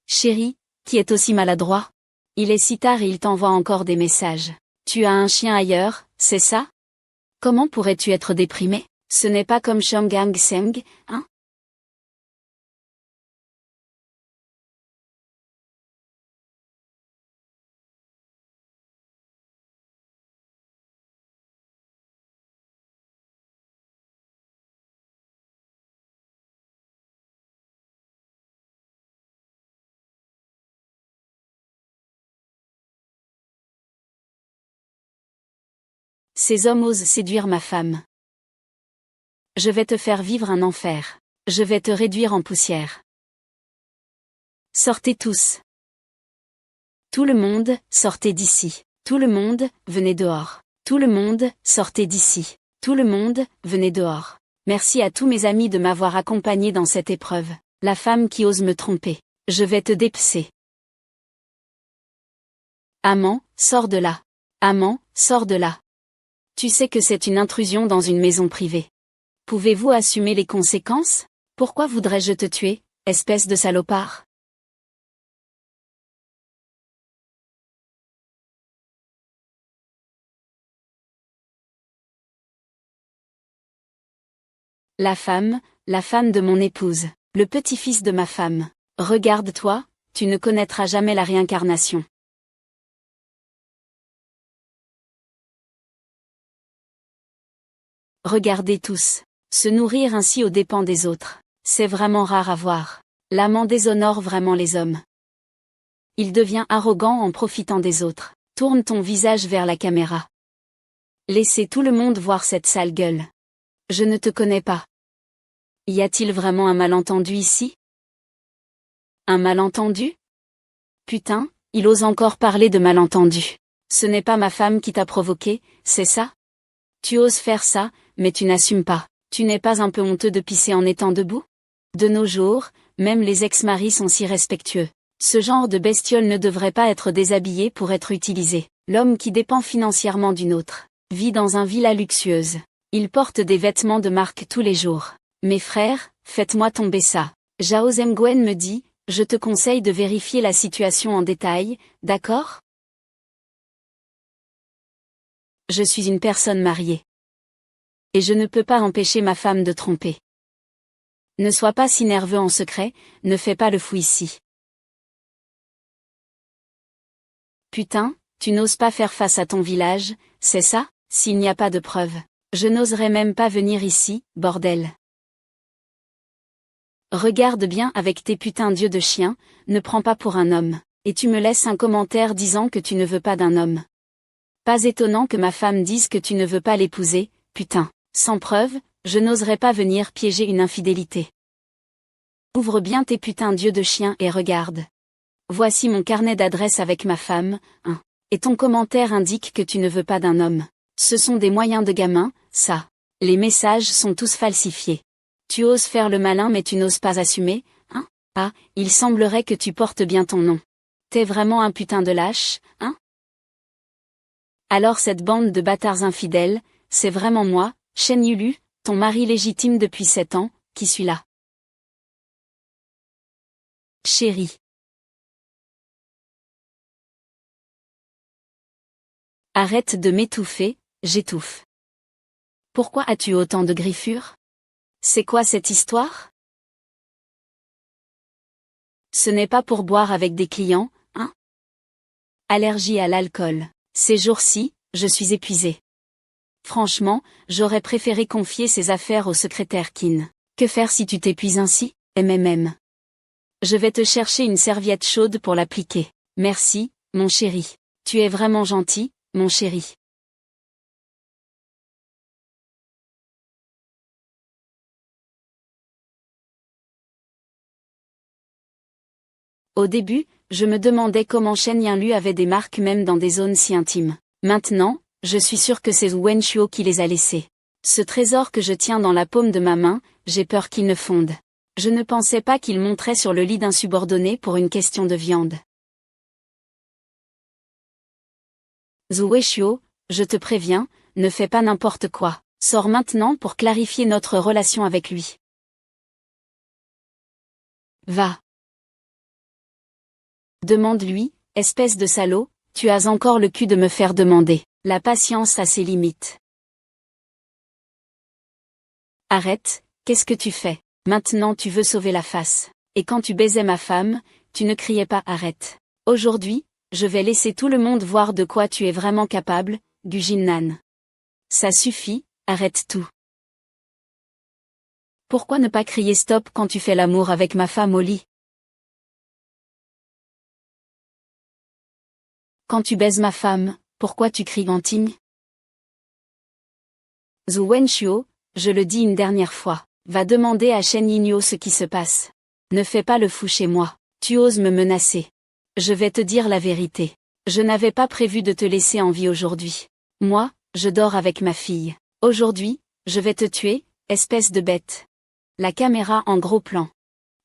Chérie, qui est aussi maladroit? Il est si tard et il t'envoie encore des messages. Tu as un chien ailleurs, c'est ça? Comment pourrais-tu être déprimé? Ce n'est pas comme Chom Gang Seng, hein? Ces hommes osent séduire ma femme. Je vais te faire vivre un enfer. Je vais te réduire en poussière. Sortez tous. Tout le monde, sortez d'ici. Tout le monde, venez dehors. Tout le monde, sortez d'ici. Tout le monde, venez dehors. Merci à tous mes amis de m'avoir accompagné dans cette épreuve. La femme qui ose me tromper. Je vais te dépecer. Amant, sors de là. Amant, sors de là. Tu sais que c'est une intrusion dans une maison privée. Pouvez-vous assumer les conséquences? Pourquoi voudrais-je te tuer, espèce de salopard? La femme de mon épouse, le petit-fils de ma femme. Regarde-toi, tu ne connaîtras jamais la réincarnation. Regardez tous. Se nourrir ainsi aux dépens des autres. C'est vraiment rare à voir. L'amant déshonore vraiment les hommes. Il devient arrogant en profitant des autres. Tourne ton visage vers la caméra. Laissez tout le monde voir cette sale gueule. Je ne te connais pas. Y a-t-il vraiment un malentendu ici? Un malentendu? Putain, il ose encore parler de malentendu. Ce n'est pas ma femme qui t'a provoqué, c'est ça? Tu oses faire ça, mais tu n'assumes pas. Tu n'es pas un peu honteux de pisser en étant debout? De nos jours, même les ex-maris sont si respectueux. Ce genre de bestiole ne devrait pas être déshabillé pour être utilisé. L'homme qui dépend financièrement d'une autre vit dans un villa luxueuse. Il porte des vêtements de marque tous les jours. Mes frères, faites-moi tomber ça. Zhao Zemguen me dit, je te conseille de vérifier la situation en détail, d'accord? Je suis une personne mariée. Et je ne peux pas empêcher ma femme de tromper. Ne sois pas si nerveux en secret, ne fais pas le fou ici. Putain, tu n'oses pas faire face à ton village, c'est ça? S'il n'y a pas de preuves, je n'oserais même pas venir ici, bordel. Regarde bien avec tes putains d'yeux de chien, ne prends pas pour un homme, et tu me laisses un commentaire disant que tu ne veux pas d'un homme. Pas étonnant que ma femme dise que tu ne veux pas l'épouser, putain. Sans preuve, je n'oserais pas venir piéger une infidélité. Ouvre bien tes putains d'yeux de chien et regarde. Voici mon carnet d'adresse avec ma femme, hein. Et ton commentaire indique que tu ne veux pas d'un homme. Ce sont des moyens de gamin, ça. Les messages sont tous falsifiés. Tu oses faire le malin mais tu n'oses pas assumer, hein? Ah, il semblerait que tu portes bien ton nom. T'es vraiment un putain de lâche, hein? Alors cette bande de bâtards infidèles, c'est vraiment moi, Shen Yulu, ton mari légitime depuis 7 ans, qui suis là. Chérie. Arrête de m'étouffer, j'étouffe. Pourquoi as-tu autant de griffures? C'est quoi cette histoire? Ce n'est pas pour boire avec des clients, hein? Allergie à l'alcool. Ces jours-ci, je suis épuisée. Franchement, j'aurais préféré confier ces affaires au secrétaire Kin. Que faire si tu t'épuises ainsi, MMM? Je vais te chercher une serviette chaude pour l'appliquer. Merci, mon chéri. Tu es vraiment gentil, mon chéri. Au début, je me demandais comment Shen Yinlu avait des marques même dans des zones si intimes. Maintenant, je suis sûre que c'est Wen Shuo qui les a laissées. Ce trésor que je tiens dans la paume de ma main, j'ai peur qu'il ne fonde. Je ne pensais pas qu'il monterait sur le lit d'un subordonné pour une question de viande. Zhu Weishuo, je te préviens, ne fais pas n'importe quoi. Sors maintenant pour clarifier notre relation avec lui. Va. Demande-lui, espèce de salaud, tu as encore le cul de me faire demander. La patience a ses limites. Arrête, qu'est-ce que tu fais? Maintenant tu veux sauver la face. Et quand tu baisais ma femme, tu ne criais pas arrête. Aujourd'hui, je vais laisser tout le monde voir de quoi tu es vraiment capable, Gu Jinnan. Ça suffit, arrête tout. Pourquoi ne pas crier stop quand tu fais l'amour avec ma femme au lit? Quand tu baises ma femme, pourquoi tu cries Ganting? Zhu Weishuo, je le dis une dernière fois, va demander à Shen Yinyo ce qui se passe. Ne fais pas le fou chez moi, tu oses me menacer. Je vais te dire la vérité. Je n'avais pas prévu de te laisser en vie aujourd'hui. Moi, je dors avec ma fille. Aujourd'hui, je vais te tuer, espèce de bête. La caméra en gros plan.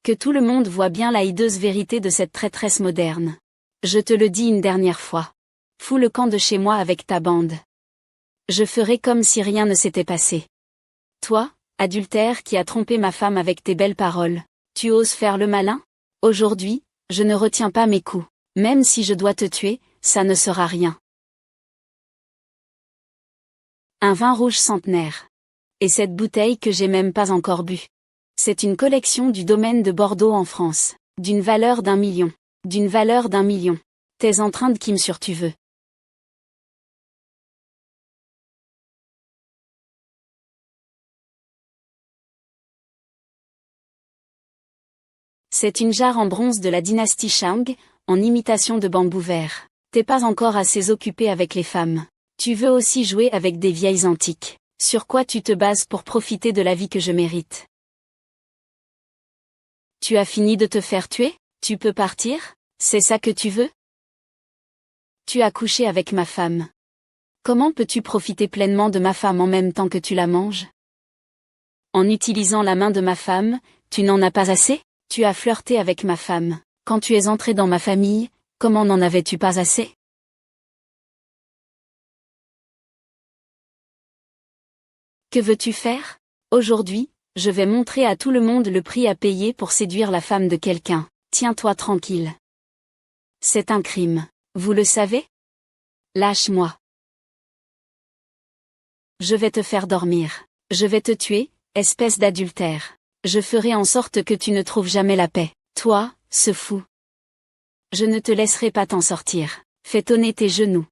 Que tout le monde voit bien la hideuse vérité de cette traîtresse moderne. Je te le dis une dernière fois. Fous le camp de chez moi avec ta bande. Je ferai comme si rien ne s'était passé. Toi, adultère qui a trompé ma femme avec tes belles paroles, tu oses faire le malin? Aujourd'hui, je ne retiens pas mes coups. Même si je dois te tuer, ça ne sera rien. Un vin rouge centenaire. Et cette bouteille que j'ai même pas encore bu. C'est une collection du domaine de Bordeaux en France. D'une valeur d'1 million. D'une valeur d'1 million. T'es en train de qui me sur tu veux. C'est une jarre en bronze de la dynastie Shang, en imitation de bambou vert. T'es pas encore assez occupé avec les femmes. Tu veux aussi jouer avec des vieilles antiques. Sur quoi tu te bases pour profiter de la vie que je mérite? Tu as fini de te faire tuer? Tu peux partir? C'est ça que tu veux? Tu as couché avec ma femme. Comment peux-tu profiter pleinement de ma femme en même temps que tu la manges? En utilisant la main de ma femme, tu n'en as pas assez? Tu as flirté avec ma femme. Quand tu es entré dans ma famille, comment n'en avais-tu pas assez? Que veux-tu faire? Aujourd'hui, je vais montrer à tout le monde le prix à payer pour séduire la femme de quelqu'un. Tiens-toi tranquille. C'est un crime. Vous le savez? Lâche-moi. Je vais te faire dormir. Je vais te tuer, espèce d'adultère. Je ferai en sorte que tu ne trouves jamais la paix. Toi, ce fou. Je ne te laisserai pas t'en sortir. Fais tonner tes genoux.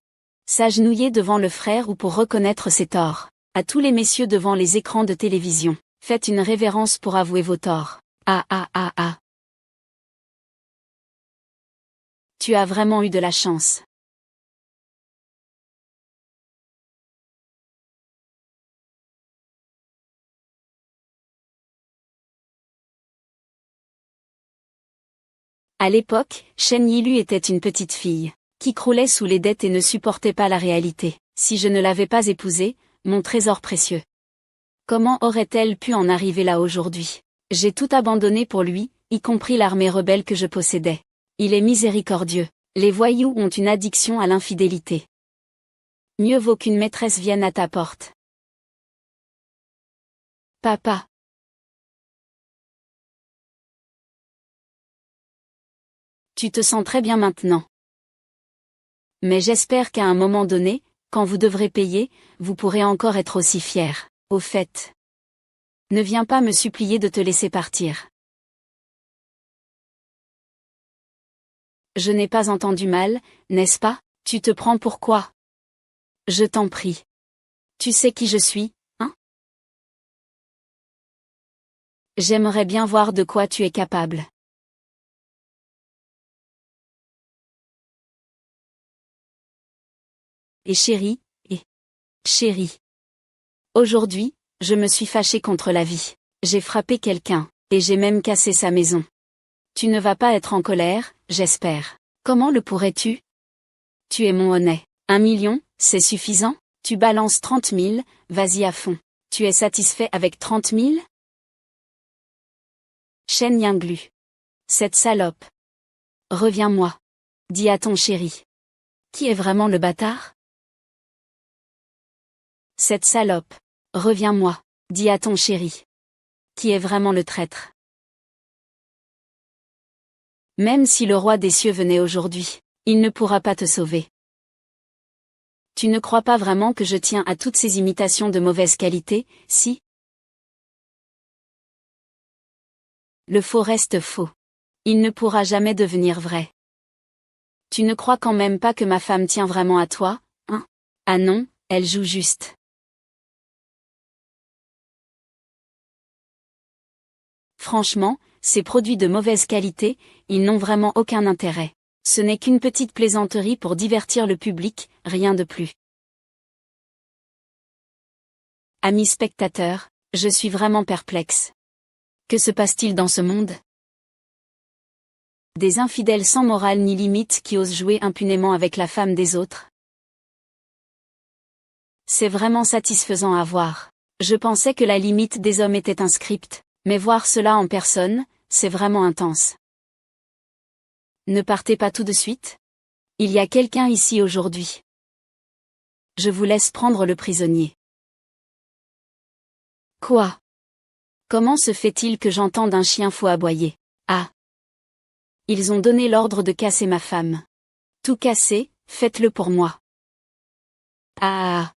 S'agenouiller devant le frère ou pour reconnaître ses torts. À tous les messieurs devant les écrans de télévision. Faites une révérence pour avouer vos torts. Ah ah ah ah. Tu as vraiment eu de la chance. À l'époque, Shen Yilu était une petite fille, qui croulait sous les dettes et ne supportait pas la réalité. Si je ne l'avais pas épousée, mon trésor précieux. Comment aurait-elle pu en arriver là aujourd'hui? J'ai tout abandonné pour lui, y compris l'armée rebelle que je possédais. Il est miséricordieux. Les voyous ont une addiction à l'infidélité. Mieux vaut qu'une maîtresse vienne à ta porte. Papa. Tu te sens très bien maintenant. Mais j'espère qu'à un moment donné, quand vous devrez payer, vous pourrez encore être aussi fier. Au fait. Ne viens pas me supplier de te laisser partir. Je n'ai pas entendu mal, n'est-ce pas? Tu te prends pour quoi? Je t'en prie. Tu sais qui je suis, hein? J'aimerais bien voir de quoi tu es capable. Et chérie. Aujourd'hui, je me suis fâchée contre la vie. J'ai frappé quelqu'un, et j'ai même cassé sa maison. Tu ne vas pas être en colère, j'espère. Comment le pourrais-tu? Tu es mon honnête. 1 million, c'est suffisant? Tu balances 30 000, vas-y à fond. Tu es satisfait avec 30 000? Shen Yinglu. Cette salope. Reviens-moi. Dis à ton chéri. Qui est vraiment le bâtard? Cette salope. Reviens-moi, dis à ton chéri. Qui est vraiment le traître? Même si le roi des cieux venait aujourd'hui, il ne pourra pas te sauver. Tu ne crois pas vraiment que je tiens à toutes ces imitations de mauvaise qualité, si? Le faux reste faux. Il ne pourra jamais devenir vrai. Tu ne crois quand même pas que ma femme tient vraiment à toi, hein? Ah non, elle joue juste. Franchement, ces produits de mauvaise qualité, ils n'ont vraiment aucun intérêt. Ce n'est qu'une petite plaisanterie pour divertir le public, rien de plus. Amis spectateurs, je suis vraiment perplexe. Que se passe-t-il dans ce monde? Des infidèles sans morale ni limite qui osent jouer impunément avec la femme des autres. C'est vraiment satisfaisant à voir. Je pensais que la limite des hommes était un script, mais voir cela en personne, c'est vraiment intense. Ne partez pas tout de suite? Il y a quelqu'un ici aujourd'hui. Je vous laisse prendre le prisonnier. Quoi? Comment se fait-il que j'entende un chien fou aboyer? Ah! Ils ont donné l'ordre de casser ma femme. Tout casser, faites-le pour moi. Ah!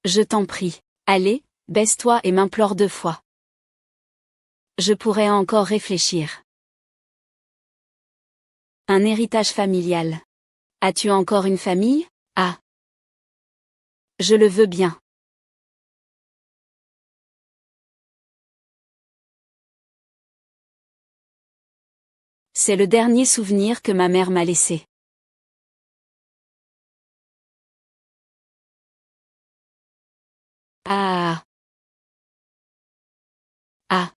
Je t'en prie, allez, baisse-toi et m'implore 2 fois. Je pourrais encore réfléchir. Un héritage familial. As-tu encore une famille? Ah! Je le veux bien. C'est le dernier souvenir que ma mère m'a laissé. Ah! Ah!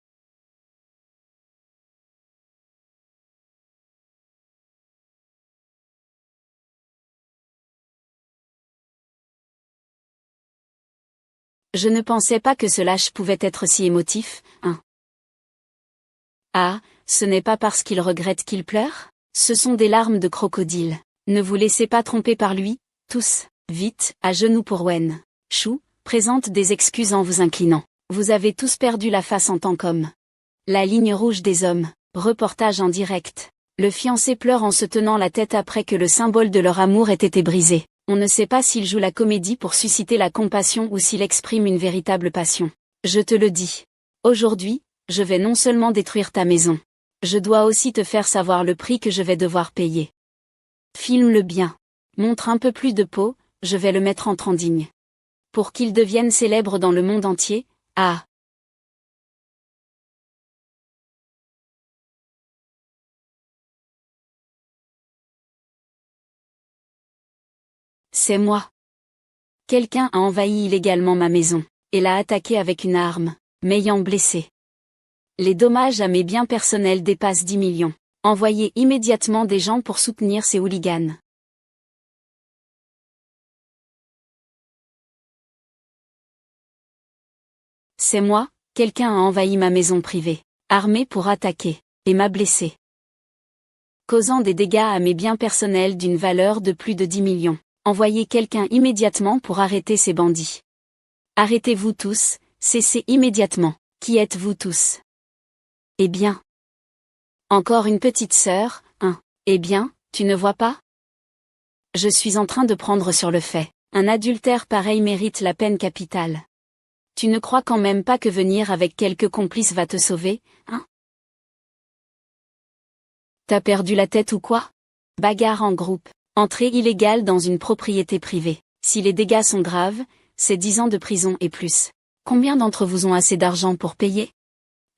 Je ne pensais pas que ce lâche pouvait être si émotif, hein. Ah, ce n'est pas parce qu'il regrette qu'il pleure? Ce sont des larmes de crocodile. Ne vous laissez pas tromper par lui, tous, vite, à genoux pour Wen. Chou, présente des excuses en vous inclinant. Vous avez tous perdu la face en tant qu'homme. La ligne rouge des hommes, reportage en direct. Le fiancé pleure en se tenant la tête après que le symbole de leur amour ait été brisé. On ne sait pas s'il joue la comédie pour susciter la compassion ou s'il exprime une véritable passion. Je te le dis. Aujourd'hui, je vais non seulement détruire ta maison. Je dois aussi te faire savoir le prix que je vais devoir payer. Filme-le bien. Montre un peu plus de peau, je vais le mettre en trending. Pour qu'il devienne célèbre dans le monde entier, ah! C'est moi. Quelqu'un a envahi illégalement ma maison, et l'a attaqué avec une arme, m'ayant blessé. Les dommages à mes biens personnels dépassent 10 millions. Envoyez immédiatement des gens pour soutenir ces hooligans. C'est moi, quelqu'un a envahi ma maison privée, armé pour attaquer, et m'a blessé, causant des dégâts à mes biens personnels d'une valeur de plus de 10 millions. Envoyez quelqu'un immédiatement pour arrêter ces bandits. Arrêtez-vous tous, cessez immédiatement. Qui êtes-vous tous? Eh bien. Encore une petite sœur, hein. Eh bien, tu ne vois pas? Je suis en train de prendre sur le fait. Un adultère pareil mérite la peine capitale. Tu ne crois quand même pas que venir avec quelques complices va te sauver, hein? T'as perdu la tête ou quoi? Bagarre en groupe. Entrée illégale dans une propriété privée. Si les dégâts sont graves, c'est 10 ans de prison et plus. Combien d'entre vous ont assez d'argent pour payer?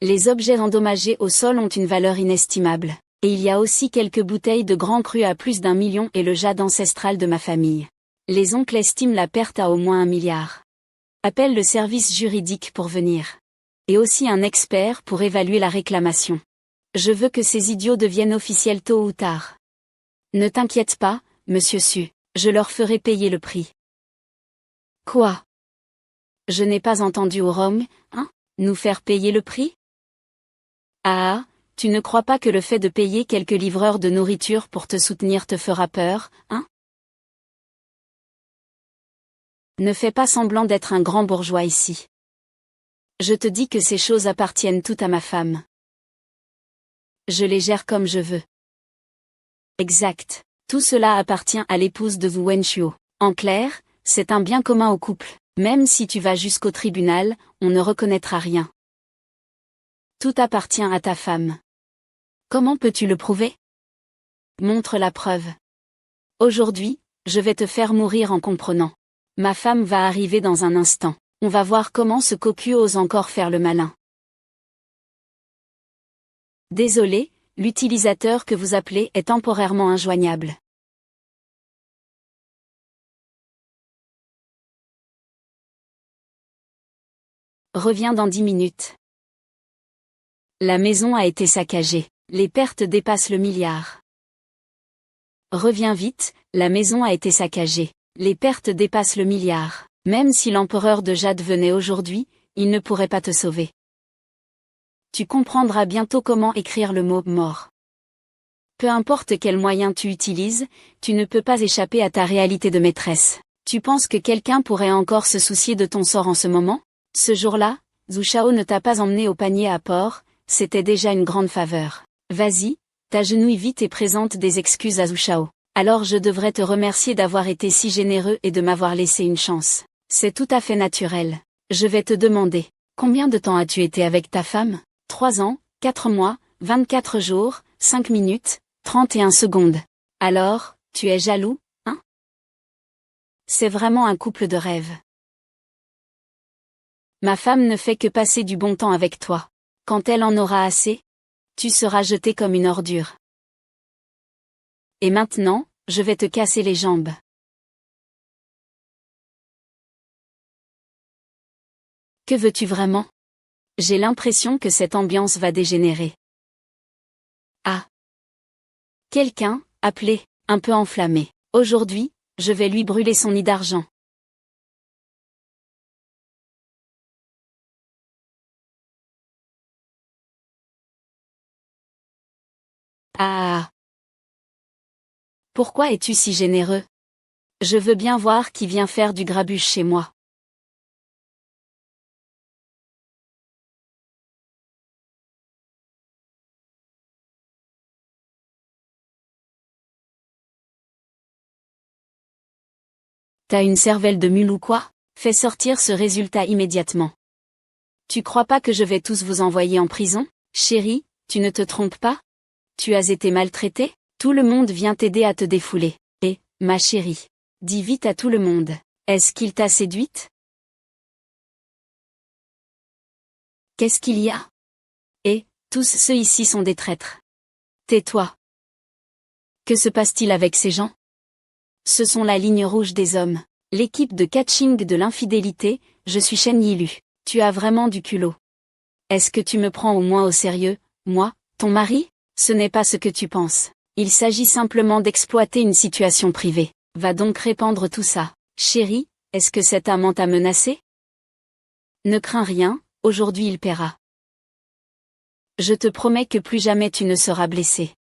Les objets endommagés au sol ont une valeur inestimable. Et il y a aussi quelques bouteilles de Grand Cru à plus d'1 million et le jade ancestral de ma famille. Les oncles estiment la perte à au moins 1 milliard. Appelle le service juridique pour venir. Et aussi un expert pour évaluer la réclamation. Je veux que ces idiots deviennent officiels tôt ou tard. Ne t'inquiète pas, monsieur Su, je leur ferai payer le prix. Quoi? Je n'ai pas entendu au Rome, hein? Nous faire payer le prix? Ah, tu ne crois pas que le fait de payer quelques livreurs de nourriture pour te soutenir te fera peur, hein? Ne fais pas semblant d'être un grand bourgeois ici. Je te dis que ces choses appartiennent toutes à ma femme. Je les gère comme je veux. Exact. Tout cela appartient à l'épouse de Zhu Wenchuo. En clair, c'est un bien commun au couple. Même si tu vas jusqu'au tribunal, on ne reconnaîtra rien. Tout appartient à ta femme. Comment peux-tu le prouver? Montre la preuve. Aujourd'hui, je vais te faire mourir en comprenant. Ma femme va arriver dans un instant. On va voir comment ce cocu ose encore faire le malin. Désolé, l'utilisateur que vous appelez est temporairement injoignable. Reviens dans 10 minutes. La maison a été saccagée. Les pertes dépassent le milliard. Reviens vite, la maison a été saccagée. Les pertes dépassent le milliard. Même si l'empereur de Jade venait aujourd'hui, il ne pourrait pas te sauver. Tu comprendras bientôt comment écrire le mot « mort ». Peu importe quel moyen tu utilises, tu ne peux pas échapper à ta réalité de maîtresse. Tu penses que quelqu'un pourrait encore se soucier de ton sort en ce moment? Ce jour-là, Zhu Shao ne t'a pas emmené au panier à porc, c'était déjà une grande faveur. Vas-y, t'agenouille vite et présente des excuses à Zhu Shao. Alors je devrais te remercier d'avoir été si généreux et de m'avoir laissé une chance. C'est tout à fait naturel. Je vais te demander, combien de temps as-tu été avec ta femme? 3 ans, 4 mois, 24 jours, 5 minutes, 31 secondes. Alors, tu es jaloux, hein? C'est vraiment un couple de rêve. Ma femme ne fait que passer du bon temps avec toi. Quand elle en aura assez, tu seras jeté comme une ordure. Et maintenant, je vais te casser les jambes. Que veux-tu vraiment? J'ai l'impression que cette ambiance va dégénérer. Ah! Quelqu'un, appelé, un peu enflammé. Aujourd'hui, je vais lui brûler son nid d'argent. Ah! Pourquoi es-tu si généreux? Je veux bien voir qui vient faire du grabuge chez moi. T'as une cervelle de mule ou quoi? Fais sortir ce résultat immédiatement. Tu crois pas que je vais tous vous envoyer en prison? Chérie, tu ne te trompes pas? Tu as été maltraitée? Tout le monde vient t'aider à te défouler. Et, ma chérie, dis vite à tout le monde. Est-ce qu'il t'a séduite? Qu'est-ce qu'il y a? Et, tous ceux ici sont des traîtres. Tais-toi. Que se passe-t-il avec ces gens? Ce sont la ligne rouge des hommes. L'équipe de catching de l'infidélité, je suis Shen Yilu. Tu as vraiment du culot. Est-ce que tu me prends au moins au sérieux, moi, ton mari? Ce n'est pas ce que tu penses. Il s'agit simplement d'exploiter une situation privée. Va donc répandre tout ça. Chérie, est-ce que cet amant t'a menacé? Ne crains rien, aujourd'hui il paiera. Je te promets que plus jamais tu ne seras blessé.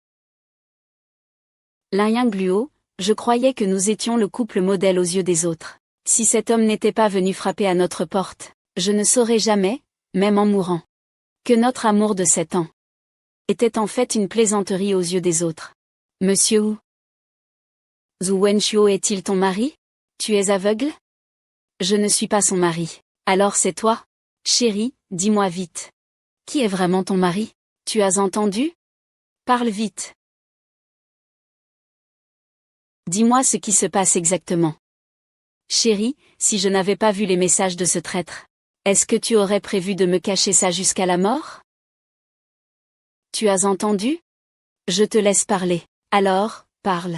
Liang Luo, je croyais que nous étions le couple modèle aux yeux des autres. Si cet homme n'était pas venu frapper à notre porte, je ne saurais jamais, même en mourant, que notre amour de 7 ans était en fait une plaisanterie aux yeux des autres. Monsieur Wu, Zhu Wenchuo est-il ton mari? Tu es aveugle? Je ne suis pas son mari. Alors c'est toi? Chérie, dis-moi vite. Qui est vraiment ton mari? Tu as entendu? Parle vite. Dis-moi ce qui se passe exactement. Chérie, si je n'avais pas vu les messages de ce traître, est-ce que tu aurais prévu de me cacher ça jusqu'à la mort? Tu as entendu? Je te laisse parler. Alors, parle.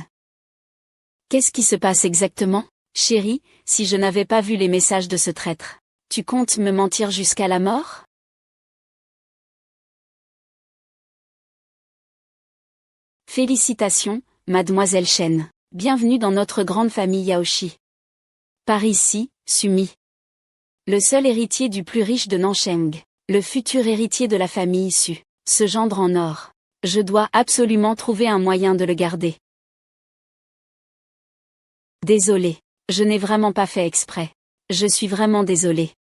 Qu'est-ce qui se passe exactement? Chérie, si je n'avais pas vu les messages de ce traître, tu comptes me mentir jusqu'à la mort? Félicitations, mademoiselle Shen. Bienvenue dans notre grande famille Yaoshi. Par ici, Sumi. Le seul héritier du plus riche de Nansheng. Le futur héritier de la famille Su. Ce gendre en or. Je dois absolument trouver un moyen de le garder. Désolé. Je n'ai vraiment pas fait exprès. Je suis vraiment désolé.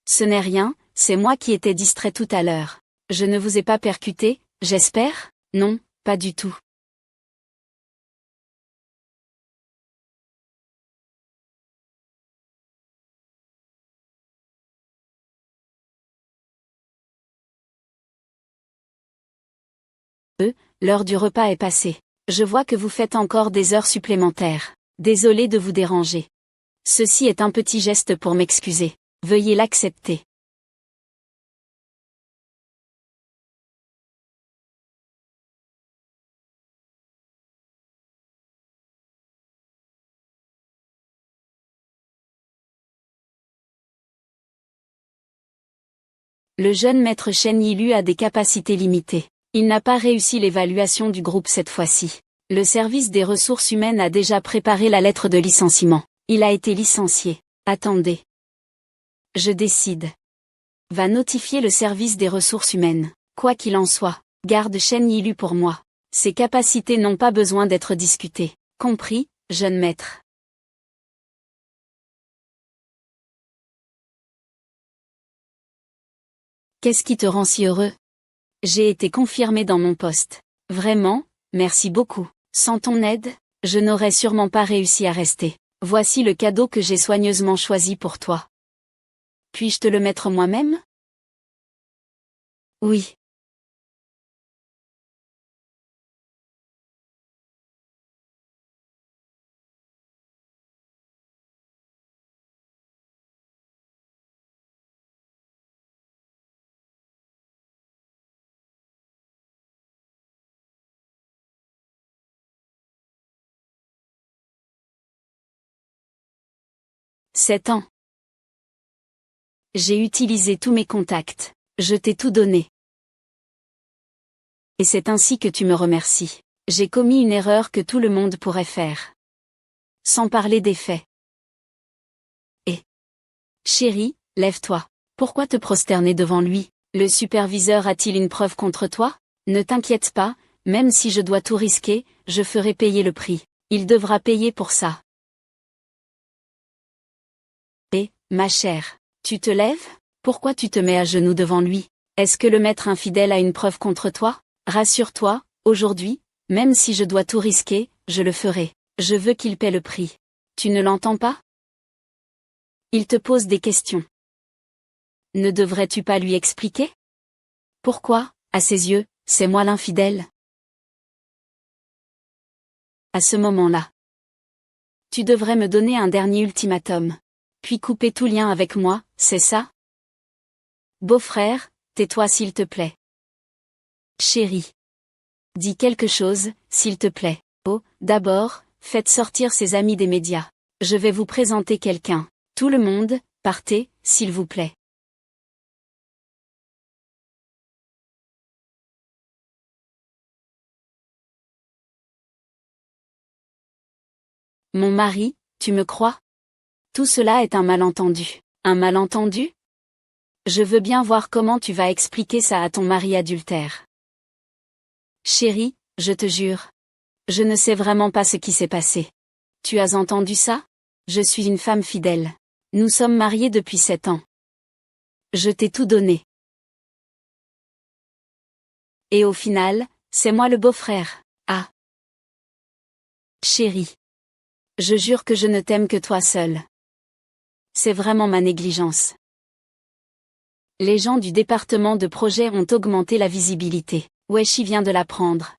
Ce n'est rien, c'est moi qui étais distrait tout à l'heure. Je ne vous ai pas percuté, j'espère? Non, pas du tout. L'heure du repas est passée. Je vois que vous faites encore des heures supplémentaires. Désolé de vous déranger. Ceci est un petit geste pour m'excuser. Veuillez l'accepter. Le jeune maître Shen Yilu a des capacités limitées. Il n'a pas réussi l'évaluation du groupe cette fois-ci. Le service des ressources humaines a déjà préparé la lettre de licenciement. Il a été licencié. Attendez. Je décide. Va notifier le service des ressources humaines. Quoi qu'il en soit, garde Shen Yilu pour moi. Ses capacités n'ont pas besoin d'être discutées. Compris, jeune maître. Qu'est-ce qui te rend si heureux? J'ai été confirmé dans mon poste. Vraiment, merci beaucoup. Sans ton aide, je n'aurais sûrement pas réussi à rester. Voici le cadeau que j'ai soigneusement choisi pour toi. Puis-je te le mettre moi-même? Oui. Sept ans. J'ai utilisé tous mes contacts. Je t'ai tout donné. Et c'est ainsi que tu me remercies. J'ai commis une erreur que tout le monde pourrait faire. Sans parler des faits. Et. Chérie, lève-toi. Pourquoi te prosterner devant lui? Le superviseur a-t-il une preuve contre toi? Ne t'inquiète pas, même si je dois tout risquer, je ferai payer le prix. Il devra payer pour ça. Et, ma chère, tu te lèves? Pourquoi tu te mets à genoux devant lui? Est-ce que le maître infidèle a une preuve contre toi? Rassure-toi, aujourd'hui, même si je dois tout risquer, je le ferai. Je veux qu'il paie le prix. Tu ne l'entends pas? Il te pose des questions. Ne devrais-tu pas lui expliquer? Pourquoi, à ses yeux, c'est moi l'infidèle? À ce moment-là, tu devrais me donner un dernier ultimatum. Puis couper tout lien avec moi, c'est ça? Beau-frère, tais-toi s'il te plaît. Chérie. Dis quelque chose, s'il te plaît. Oh, d'abord, faites sortir ses amis des médias. Je vais vous présenter quelqu'un. Tout le monde, partez, s'il vous plaît. Mon mari, tu me crois? Tout cela est un malentendu. Un malentendu? Je veux bien voir comment tu vas expliquer ça à ton mari adultère. Chérie, je te jure. Je ne sais vraiment pas ce qui s'est passé. Tu as entendu ça? Je suis une femme fidèle. Nous sommes mariés depuis 7 ans. Je t'ai tout donné. Et au final, c'est moi le beau-frère. Ah. Chérie. Je jure que je ne t'aime que toi seule. C'est vraiment ma négligence. Les gens du département de projet ont augmenté la visibilité. Weshi vient de l'apprendre.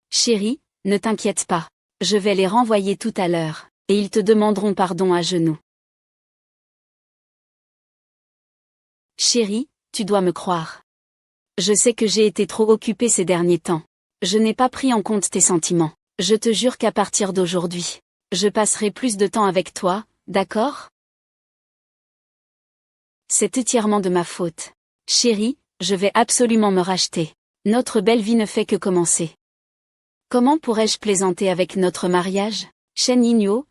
Chérie, ne t'inquiète pas. Je vais les renvoyer tout à l'heure, et ils te demanderont pardon à genoux. Chérie, tu dois me croire. Je sais que j'ai été trop occupée ces derniers temps. Je n'ai pas pris en compte tes sentiments. Je te jure qu'à partir d'aujourd'hui, je passerai plus de temps avec toi, d'accord? C'est entièrement de ma faute. Chérie, je vais absolument me racheter. Notre belle vie ne fait que commencer. Comment pourrais-je plaisanter avec notre mariage? Shen Yinyo,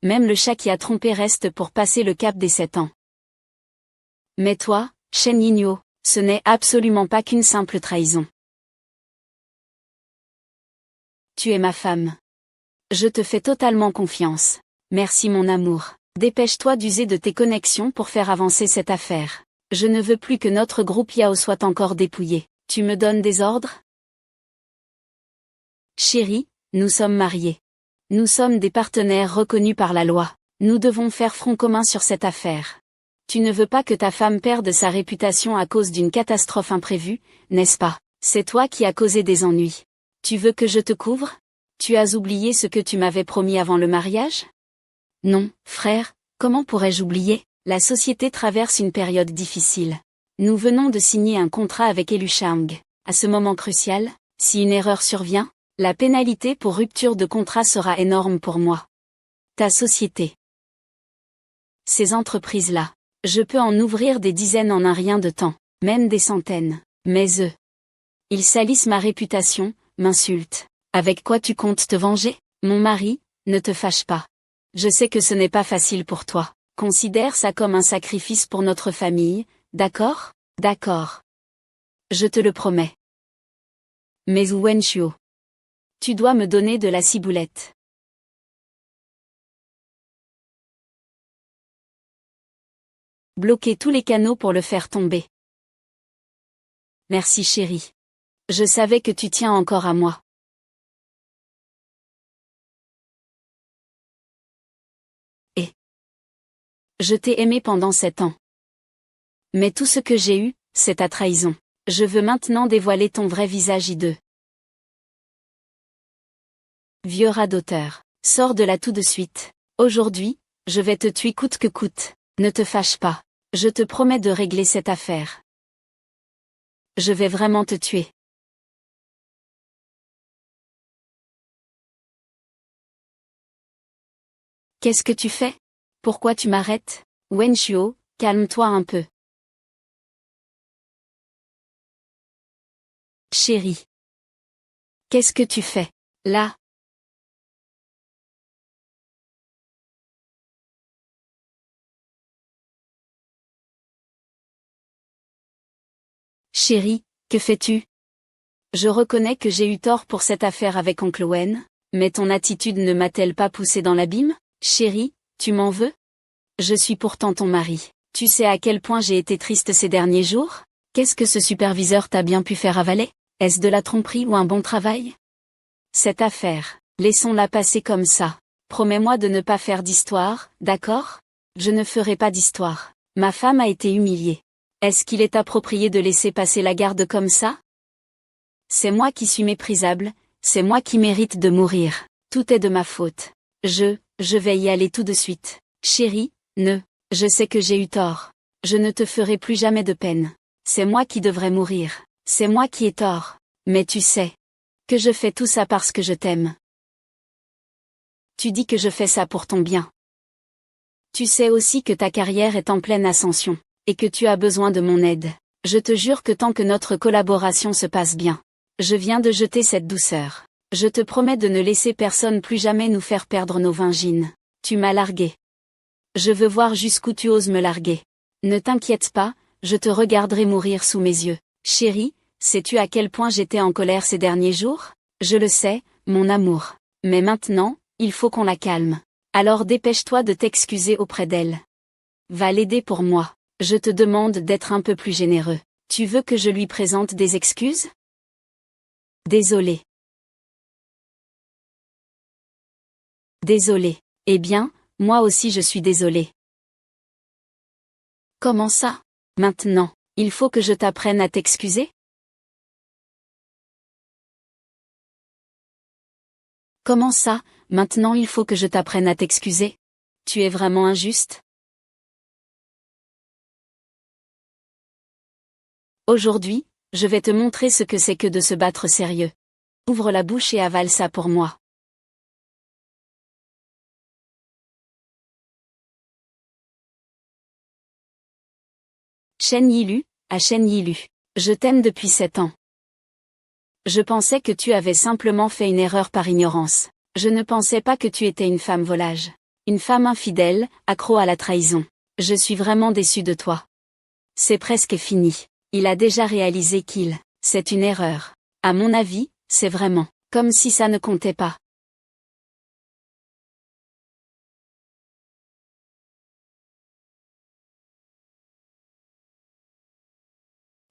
même le chat qui a trompé reste pour passer le cap des 7 ans. Mais toi, Shen Yinyo, ce n'est absolument pas qu'une simple trahison. Tu es ma femme. Je te fais totalement confiance. Merci mon amour. Dépêche-toi d'user de tes connexions pour faire avancer cette affaire. Je ne veux plus que notre groupe Yao soit encore dépouillé. Tu me donnes des ordres? Chérie, nous sommes mariés. Nous sommes des partenaires reconnus par la loi. Nous devons faire front commun sur cette affaire. Tu ne veux pas que ta femme perde sa réputation à cause d'une catastrophe imprévue, n'est-ce pas? C'est toi qui as causé des ennuis. Tu veux que je te couvre? Tu as oublié ce que tu m'avais promis avant le mariage? Non, frère, comment pourrais-je oublier? La société traverse une période difficile. Nous venons de signer un contrat avec Elushang. À ce moment crucial, si une erreur survient, la pénalité pour rupture de contrat sera énorme pour moi. Ta société. Ces entreprises-là. Je peux en ouvrir des dizaines en un rien de temps, même des centaines. Mais eux. Ils salissent ma réputation, m'insultent. Avec quoi tu comptes te venger? Mon mari, ne te fâche pas. Je sais que ce n'est pas facile pour toi. Considère ça comme un sacrifice pour notre famille, d'accord? D'accord. Je te le promets. Mais Wenchuo. Tu dois me donner de la ciboulette. Bloquer tous les canaux pour le faire tomber. Merci chérie. Je savais que tu tiens encore à moi. Et je t'ai aimé pendant 7 ans. Mais tout ce que j'ai eu, c'est ta trahison. Je veux maintenant dévoiler ton vrai visage hideux. Vieux radoteur, sors de là tout de suite. Aujourd'hui, je vais te tuer coûte que coûte. Ne te fâche pas. Je te promets de régler cette affaire. Je vais vraiment te tuer. Qu'est-ce que tu fais? Pourquoi tu m'arrêtes? Wenchuo, calme-toi un peu. Chérie. Qu'est-ce que tu fais, là? Chérie, que fais-tu? Je reconnais que j'ai eu tort pour cette affaire avec oncle Wen, mais ton attitude ne m'a-t-elle pas poussé dans l'abîme? Chérie, tu m'en veux? Je suis pourtant ton mari. Tu sais à quel point j'ai été triste ces derniers jours? Qu'est-ce que ce superviseur t'a bien pu faire avaler? Est-ce de la tromperie ou un bon travail? Cette affaire, laissons-la passer comme ça. Promets-moi de ne pas faire d'histoire, d'accord? Je ne ferai pas d'histoire. Ma femme a été humiliée. Est-ce qu'il est approprié de laisser passer la garde comme ça? C'est moi qui suis méprisable, c'est moi qui mérite de mourir. Tout est de ma faute. Je vais y aller tout de suite. Chérie, je sais que j'ai eu tort. Je ne te ferai plus jamais de peine. C'est moi qui devrais mourir. C'est moi qui ai tort. Mais tu sais que je fais tout ça parce que je t'aime. Tu dis que je fais ça pour ton bien. Tu sais aussi que ta carrière est en pleine ascension, et que tu as besoin de mon aide. Je te jure que tant que notre collaboration se passe bien, je viens de jeter cette douceur. Je te promets de ne laisser personne plus jamais nous faire perdre nos vingines. Tu m'as largué. Je veux voir jusqu'où tu oses me larguer. Ne t'inquiète pas, je te regarderai mourir sous mes yeux. Chérie, sais-tu à quel point j'étais en colère ces derniers jours? Je le sais, mon amour. Mais maintenant, il faut qu'on la calme. Alors dépêche-toi de t'excuser auprès d'elle. Va l'aider pour moi. Je te demande d'être un peu plus généreux. Tu veux que je lui présente des excuses? Désolé. Désolé. Eh bien, moi aussi je suis désolé. Comment ça? Maintenant, il faut que je t'apprenne à t'excuser? Comment ça, maintenant il faut que je t'apprenne à t'excuser? Tu es vraiment injuste? Aujourd'hui, je vais te montrer ce que c'est que de se battre sérieux. Ouvre la bouche et avale ça pour moi. Shen Yilu, à Shen Yilu. Je t'aime depuis 7 ans. Je pensais que tu avais simplement fait une erreur par ignorance. Je ne pensais pas que tu étais une femme volage. Une femme infidèle, accro à la trahison. Je suis vraiment déçu de toi. C'est presque fini. Il a déjà réalisé c'est une erreur. À mon avis, c'est vraiment comme si ça ne comptait pas.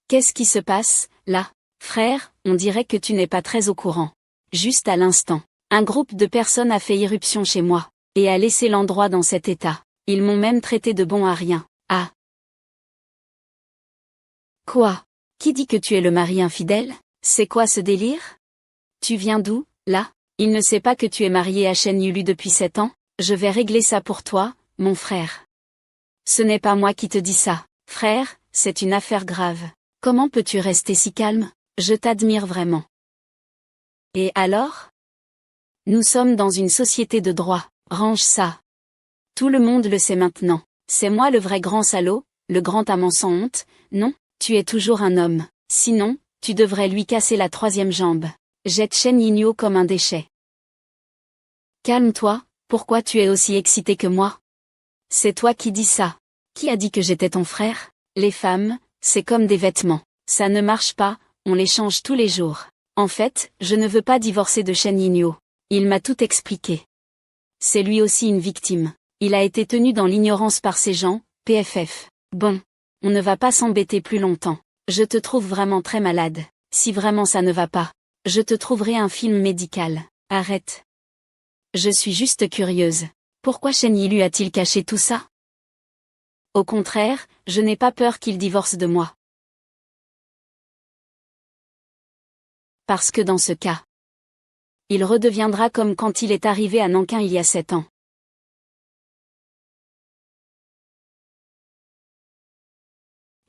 Qu'est-ce qui se passe, là? Frère, on dirait que tu n'es pas très au courant. Juste à l'instant, un groupe de personnes a fait irruption chez moi, et a laissé l'endroit dans cet état. Ils m'ont même traité de bon à rien. Ah! Quoi? Qui dit que tu es le mari infidèle? C'est quoi ce délire? Tu viens d'où, là? Il ne sait pas que tu es marié à Shen Yulu depuis 7 ans? Je vais régler ça pour toi, mon frère. Ce n'est pas moi qui te dis ça, frère, c'est une affaire grave. Comment peux-tu rester si calme? Je t'admire vraiment. Et alors? Nous sommes dans une société de droit, range ça. Tout le monde le sait maintenant. C'est moi le vrai grand salaud, le grand amant sans honte, non? Tu es toujours un homme, sinon, tu devrais lui casser la 3e jambe. Jette Shen Yinyo comme un déchet. Calme-toi, pourquoi tu es aussi excité que moi? C'est toi qui dis ça. Qui a dit que j'étais ton frère? Les femmes, c'est comme des vêtements. Ça ne marche pas, on les change tous les jours. En fait, je ne veux pas divorcer de Shen Yinyo. Il m'a tout expliqué. C'est lui aussi une victime. Il a été tenu dans l'ignorance par ces gens, PFF. Bon. On ne va pas s'embêter plus longtemps. Je te trouve vraiment très malade. Si vraiment ça ne va pas, je te trouverai un film médical. Arrête. Je suis juste curieuse. Pourquoi Shen Yinyo a-t-il caché tout ça? Au contraire, je n'ai pas peur qu'il divorce de moi. Parce que dans ce cas, il redeviendra comme quand il est arrivé à Nankin il y a 7 ans.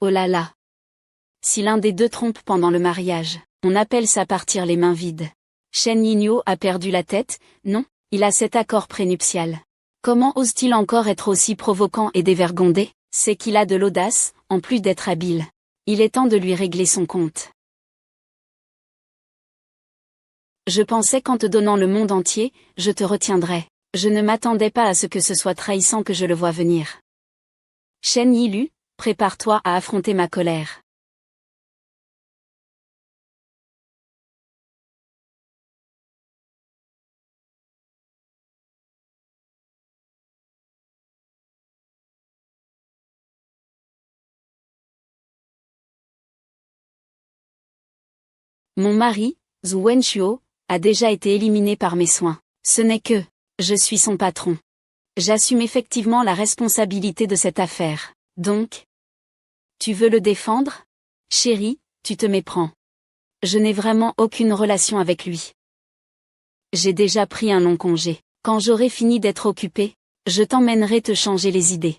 Oh là là. Si l'un des deux trompe pendant le mariage, on appelle ça partir les mains vides. Shen Yinyo a perdu la tête, non, il a cet accord prénuptial. Comment ose-t-il encore être aussi provoquant et dévergondé? C'est qu'il a de l'audace, en plus d'être habile. Il est temps de lui régler son compte. Je pensais qu'en te donnant le monde entier, je te retiendrais. Je ne m'attendais pas à ce que ce soit trahissant que je le vois venir. Shen Yinyo, prépare-toi à affronter ma colère. Mon mari, Zhu Wenchuo, a déjà été éliminé par mes soins. Ce n'est que, je suis son patron. J'assume effectivement la responsabilité de cette affaire. Donc, tu veux le défendre? Chérie, tu te méprends. Je n'ai vraiment aucune relation avec lui. J'ai déjà pris un long congé. Quand j'aurai fini d'être occupé, je t'emmènerai te changer les idées.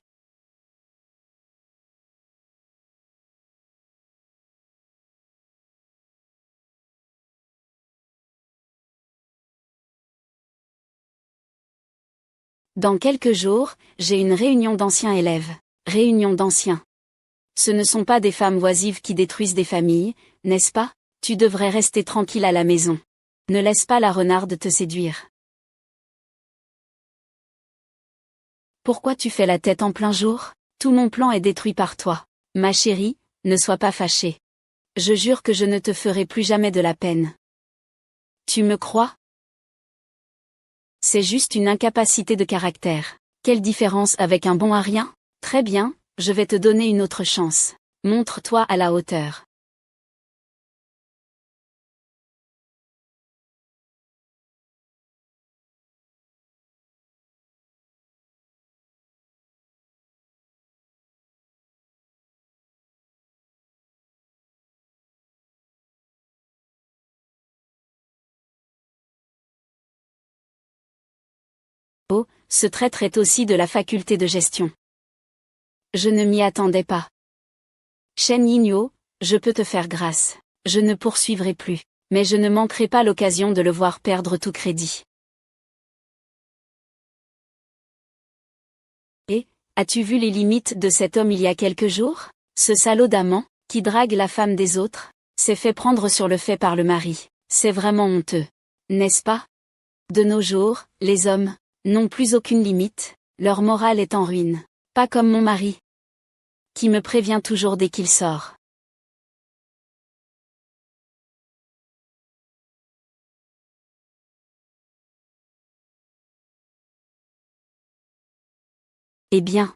Dans quelques jours, j'ai une réunion d'anciens élèves. Réunion d'anciens. Ce ne sont pas des femmes oisives qui détruisent des familles, n'est-ce pas? Tu devrais rester tranquille à la maison. Ne laisse pas la renarde te séduire. Pourquoi tu fais la tête en plein jour? Tout mon plan est détruit par toi. Ma chérie, ne sois pas fâchée. Je jure que je ne te ferai plus jamais de la peine. Tu me crois? C'est juste une incapacité de caractère. Quelle différence avec un bon à rien? Très bien, je vais te donner une autre chance. Montre-toi à la hauteur. Oh, ce traître est aussi de la faculté de gestion. Je ne m'y attendais pas. Shen Yinyo, je peux te faire grâce. Je ne poursuivrai plus, mais je ne manquerai pas l'occasion de le voir perdre tout crédit. Et, as-tu vu les limites de cet homme il y a quelques jours? Ce salaud d'amant, qui drague la femme des autres, s'est fait prendre sur le fait par le mari. C'est vraiment honteux. N'est-ce pas? De nos jours, les hommes n'ont plus aucune limite, leur morale est en ruine. Pas comme mon mari, qui me prévient toujours dès qu'il sort. Eh bien,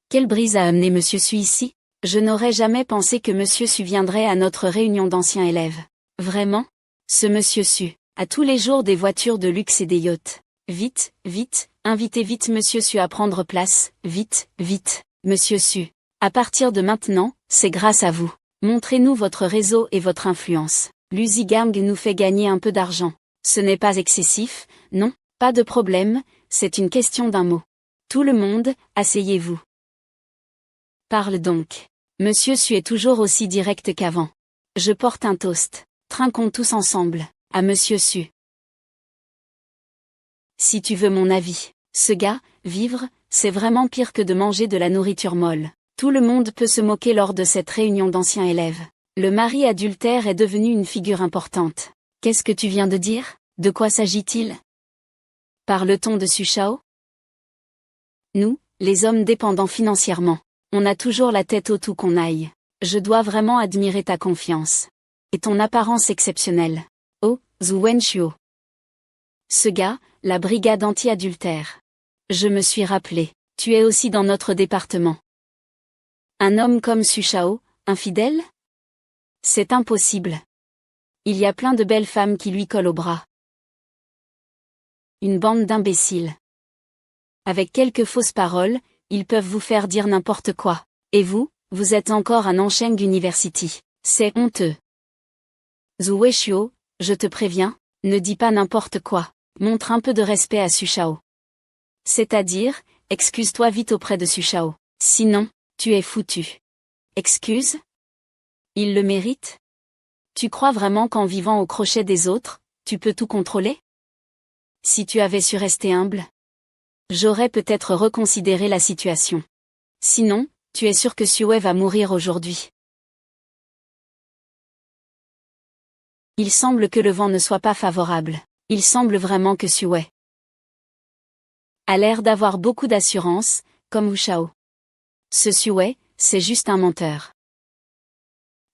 quelle brise a amené Monsieur Su ici? Je n'aurais jamais pensé que Monsieur Su viendrait à notre réunion d'anciens élèves. Vraiment? Ce Monsieur Su a tous les jours des voitures de luxe et des yachts. Vite, vite, invitez vite Monsieur Su à prendre place, vite, vite, Monsieur Su. À partir de maintenant, c'est grâce à vous. Montrez-nous votre réseau et votre influence. L'Uzigang nous fait gagner un peu d'argent. Ce n'est pas excessif, non, pas de problème, c'est une question d'un mot. Tout le monde, asseyez-vous. Parle donc. Monsieur Su est toujours aussi direct qu'avant. Je porte un toast. Trinquons tous ensemble, à Monsieur Su. Si tu veux mon avis, ce gars, vivre, c'est vraiment pire que de manger de la nourriture molle. Tout le monde peut se moquer lors de cette réunion d'anciens élèves. Le mari adultère est devenu une figure importante. Qu'est-ce que tu viens de dire? De quoi s'agit-il? Parle-t-on de Su Shao? Nous, les hommes dépendants financièrement, on a toujours la tête haute où qu'on aille. Je dois vraiment admirer ta confiance. Et ton apparence exceptionnelle. Oh, Zhu Wenchuo. Ce gars, la brigade anti-adultère. Je me suis rappelé, tu es aussi dans notre département. Un homme comme Su Shao, infidèle? C'est impossible. Il y a plein de belles femmes qui lui collent au bras. Une bande d'imbéciles. Avec quelques fausses paroles, ils peuvent vous faire dire n'importe quoi. Et vous, vous êtes encore à Nancheng University. C'est honteux. Zhu Wenchuo, je te préviens, ne dis pas n'importe quoi. Montre un peu de respect à Su Shao. C'est-à-dire, excuse-toi vite auprès de Su Shao. Sinon, tu es foutu. Excuse? Il le mérite? Tu crois vraiment qu'en vivant au crochet des autres, tu peux tout contrôler? Si tu avais su rester humble, j'aurais peut-être reconsidéré la situation. Sinon, tu es sûr que Sue va mourir aujourd'hui. Il semble que le vent ne soit pas favorable. Il semble vraiment que Sue a l'air d'avoir beaucoup d'assurance, comme Wu Shao. Ce Sue, c'est juste un menteur.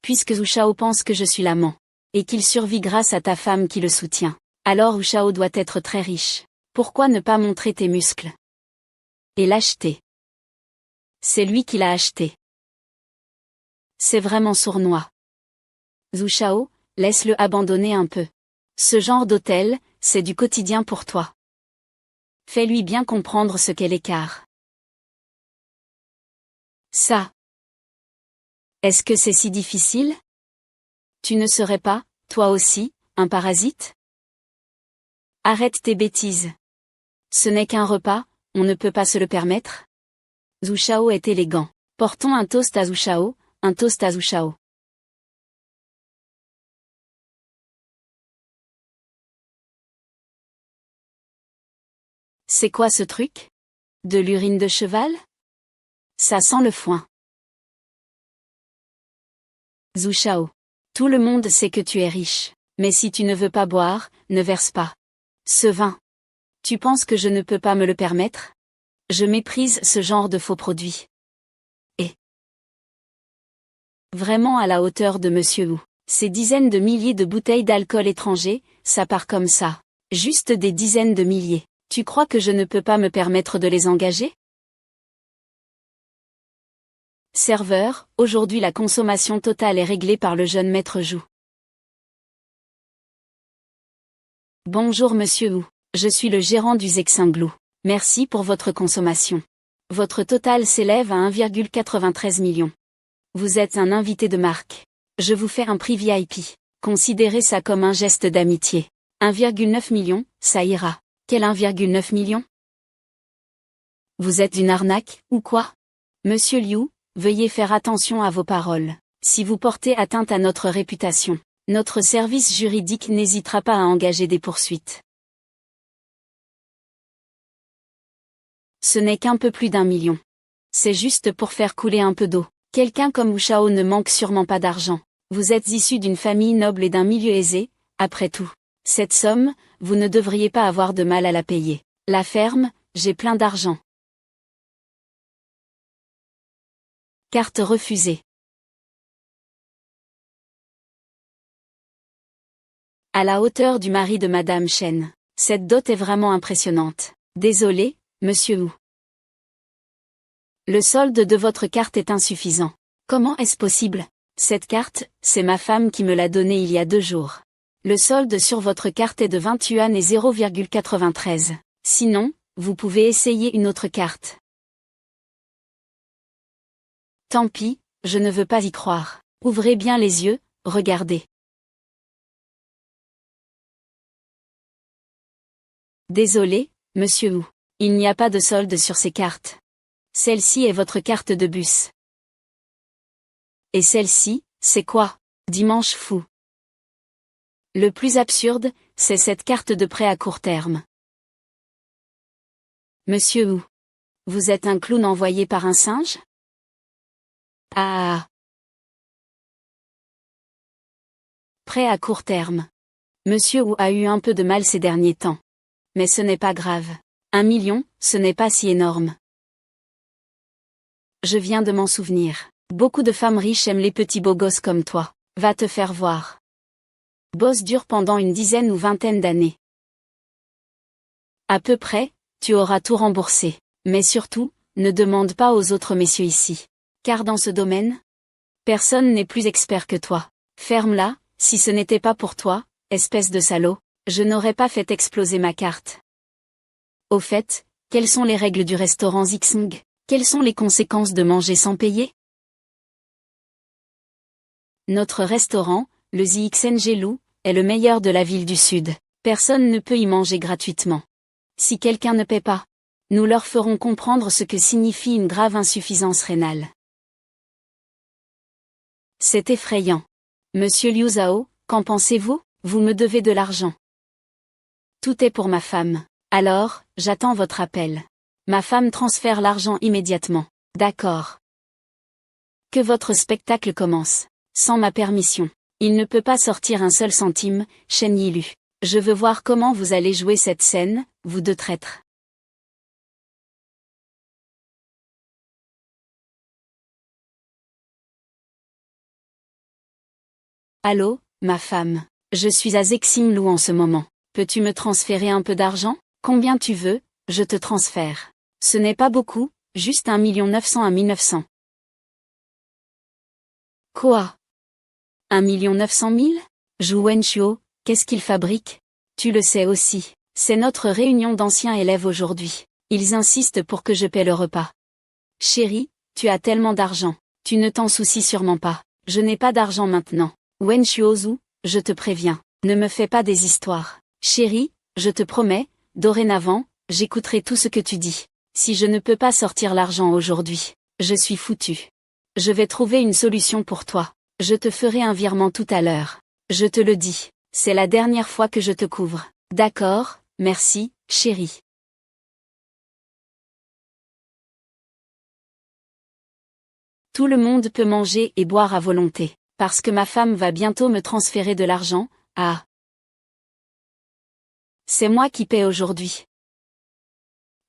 Puisque Wu Shao pense que je suis l'amant, et qu'il survit grâce à ta femme qui le soutient, alors Wu Shao doit être très riche. Pourquoi ne pas montrer tes muscles? Et l'acheter. C'est lui qui l'a acheté. C'est vraiment sournois. Zhu Shao, laisse-le abandonner un peu. Ce genre d'hôtel, c'est du quotidien pour toi. Fais-lui bien comprendre ce qu'est l'écart. Ça. Est-ce que c'est si difficile? Tu ne serais pas, toi aussi, un parasite? Arrête tes bêtises. Ce n'est qu'un repas, on ne peut pas se le permettre? Zhu Shao est élégant. Portons un toast à Zhu Shao, un toast à Zhu Shao. C'est quoi ce truc? De l'urine de cheval? Ça sent le foin. Zhu Shao. Tout le monde sait que tu es riche, mais si tu ne veux pas boire, ne verse pas. Ce vin. Tu penses que je ne peux pas me le permettre? Je méprise ce genre de faux produits. Et vraiment à la hauteur de Monsieur Wu. Ces dizaines de milliers de bouteilles d'alcool étranger, ça part comme ça. Juste des dizaines de milliers. Tu crois que je ne peux pas me permettre de les engager? Serveur, aujourd'hui la consommation totale est réglée par le jeune maître Zhu. Bonjour Monsieur Wu, je suis le gérant du Zexinglu. Merci pour votre consommation. Votre total s'élève à 1,93 million. Vous êtes un invité de marque. Je vous fais un prix VIP. Considérez ça comme un geste d'amitié. 1,9 million, ça ira. Quel 1,9 million? Vous êtes une arnaque, ou quoi? Monsieur Liu, veuillez faire attention à vos paroles. Si vous portez atteinte à notre réputation, notre service juridique n'hésitera pas à engager des poursuites. Ce n'est qu'un peu plus d'1 million. C'est juste pour faire couler un peu d'eau. Quelqu'un comme Wu Shao ne manque sûrement pas d'argent. Vous êtes issu d'une famille noble et d'un milieu aisé, Après tout, cette somme, vous ne devriez pas avoir de mal à la payer. La ferme, j'ai plein d'argent. Carte refusée. À la hauteur du mari de Madame Chen. Cette dot est vraiment impressionnante. Désolé, monsieur Wu. Le solde de votre carte est insuffisant. Comment est-ce possible? Cette carte, c'est ma femme qui me l'a donnée il y a 2 jours. Le solde sur votre carte est de 20 yuan et 0,93. Sinon, vous pouvez essayer une autre carte. Tant pis, je ne veux pas y croire. Ouvrez bien les yeux, regardez. Désolé, monsieur Wu. Il n'y a pas de solde sur ces cartes. Celle-ci est votre carte de bus. Et celle-ci, c'est quoi? Dimanche fou. Le plus absurde, c'est cette carte de prêt à court terme. Monsieur Wu. Vous êtes un clown envoyé par un singe? Ah. Prêt à court terme. Monsieur Wu a eu un peu de mal ces derniers temps. Mais ce n'est pas grave. 1 million, ce n'est pas si énorme. Je viens de m'en souvenir. Beaucoup de femmes riches aiment les petits beaux gosses comme toi. Va te faire voir. Bosse dur pendant une dizaine ou vingtaine d'années. À peu près, tu auras tout remboursé. Mais surtout, ne demande pas aux autres messieurs ici. Car dans ce domaine, personne n'est plus expert que toi. Ferme-la, si ce n'était pas pour toi, espèce de salaud, je n'aurais pas fait exploser ma carte. Au fait, quelles sont les règles du restaurant Zixing? Quelles sont les conséquences de manger sans payer? Notre restaurant, le Zixengelou, est le meilleur de la ville du Sud. Personne ne peut y manger gratuitement. Si quelqu'un ne paie pas, nous leur ferons comprendre ce que signifie une grave insuffisance rénale. C'est effrayant. Monsieur Liu Zhao, qu'en pensez-vous? Vous me devez de l'argent. Tout est pour ma femme. Alors, j'attends votre appel. Ma femme transfère l'argent immédiatement. D'accord. Que votre spectacle commence. Sans ma permission. Il ne peut pas sortir un seul centime, Shen Yilu. Je veux voir comment vous allez jouer cette scène, vous deux traîtres. Allô, ma femme. Je suis à Zeximlou en ce moment. Peux-tu me transférer un peu d'argent? Combien tu veux, je te transfère. Ce n'est pas beaucoup, juste 1 900 000 à 1900. Quoi? 1 900 000? Zhu Wenchuo, qu'est-ce qu'il fabrique? Tu le sais aussi, c'est notre réunion d'anciens élèves aujourd'hui. Ils insistent pour que je paie le repas. Chérie, tu as tellement d'argent, tu ne t'en soucies sûrement pas. Je n'ai pas d'argent maintenant. Wenchuo Zhu, je te préviens, ne me fais pas des histoires. Chérie, je te promets, dorénavant, j'écouterai tout ce que tu dis. Si je ne peux pas sortir l'argent aujourd'hui, je suis foutu. Je vais trouver une solution pour toi. Je te ferai un virement tout à l'heure. Je te le dis, c'est la dernière fois que je te couvre. D'accord, merci, chérie. Tout le monde peut manger et boire à volonté, parce que ma femme va bientôt me transférer de l'argent. Ah. C'est moi qui paie aujourd'hui.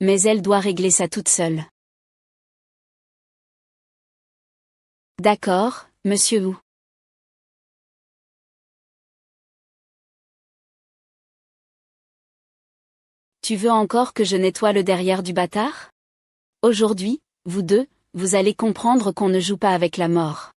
Mais elle doit régler ça toute seule. D'accord, monsieur Wu. Tu veux encore que je nettoie le derrière du bâtard? Aujourd'hui, vous deux, vous allez comprendre qu'on ne joue pas avec la mort.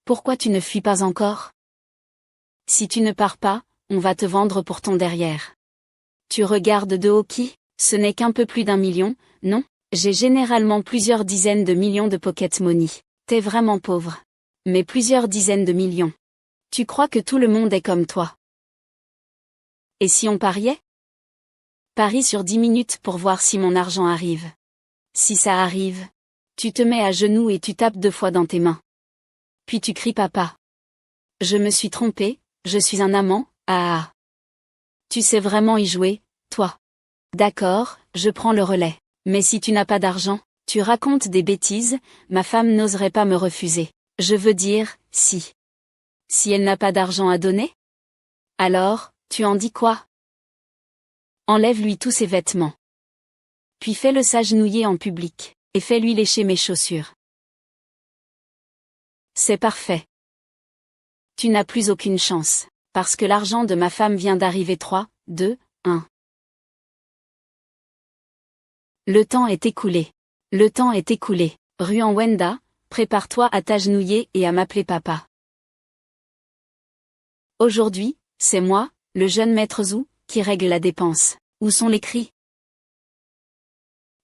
Pourquoi tu ne fuis pas encore? Si tu ne pars pas, on va te vendre pour ton derrière. Tu regardes de haut qui? Ce n'est qu'un peu plus d'1 million, non? J'ai généralement plusieurs dizaines de millions de pocket money. T'es vraiment pauvre. Mais plusieurs dizaines de millions. Tu crois que tout le monde est comme toi? Et si on pariait? Parie sur 10 minutes pour voir si mon argent arrive. Si ça arrive, tu te mets à genoux et tu tapes 2 fois dans tes mains. Puis tu cries papa. Je me suis trompé, je suis un amant, ah. Tu sais vraiment y jouer, toi. D'accord, je prends le relais. Mais si tu n'as pas d'argent, tu racontes des bêtises, ma femme n'oserait pas me refuser. Je veux dire, si. Si elle n'a pas d'argent à donner? Alors, tu en dis quoi? Enlève-lui tous ses vêtements. Puis fais-le s'agenouiller en public, et fais-lui lécher mes chaussures. C'est parfait. Tu n'as plus aucune chance, parce que l'argent de ma femme vient d'arriver 3, 2, 1. Le temps est écoulé. Le temps est écoulé. Ruan Wenda, prépare-toi à t'agenouiller et à m'appeler papa. Aujourd'hui, c'est moi, le jeune maître Zhu, qui règle la dépense. Où sont les cris?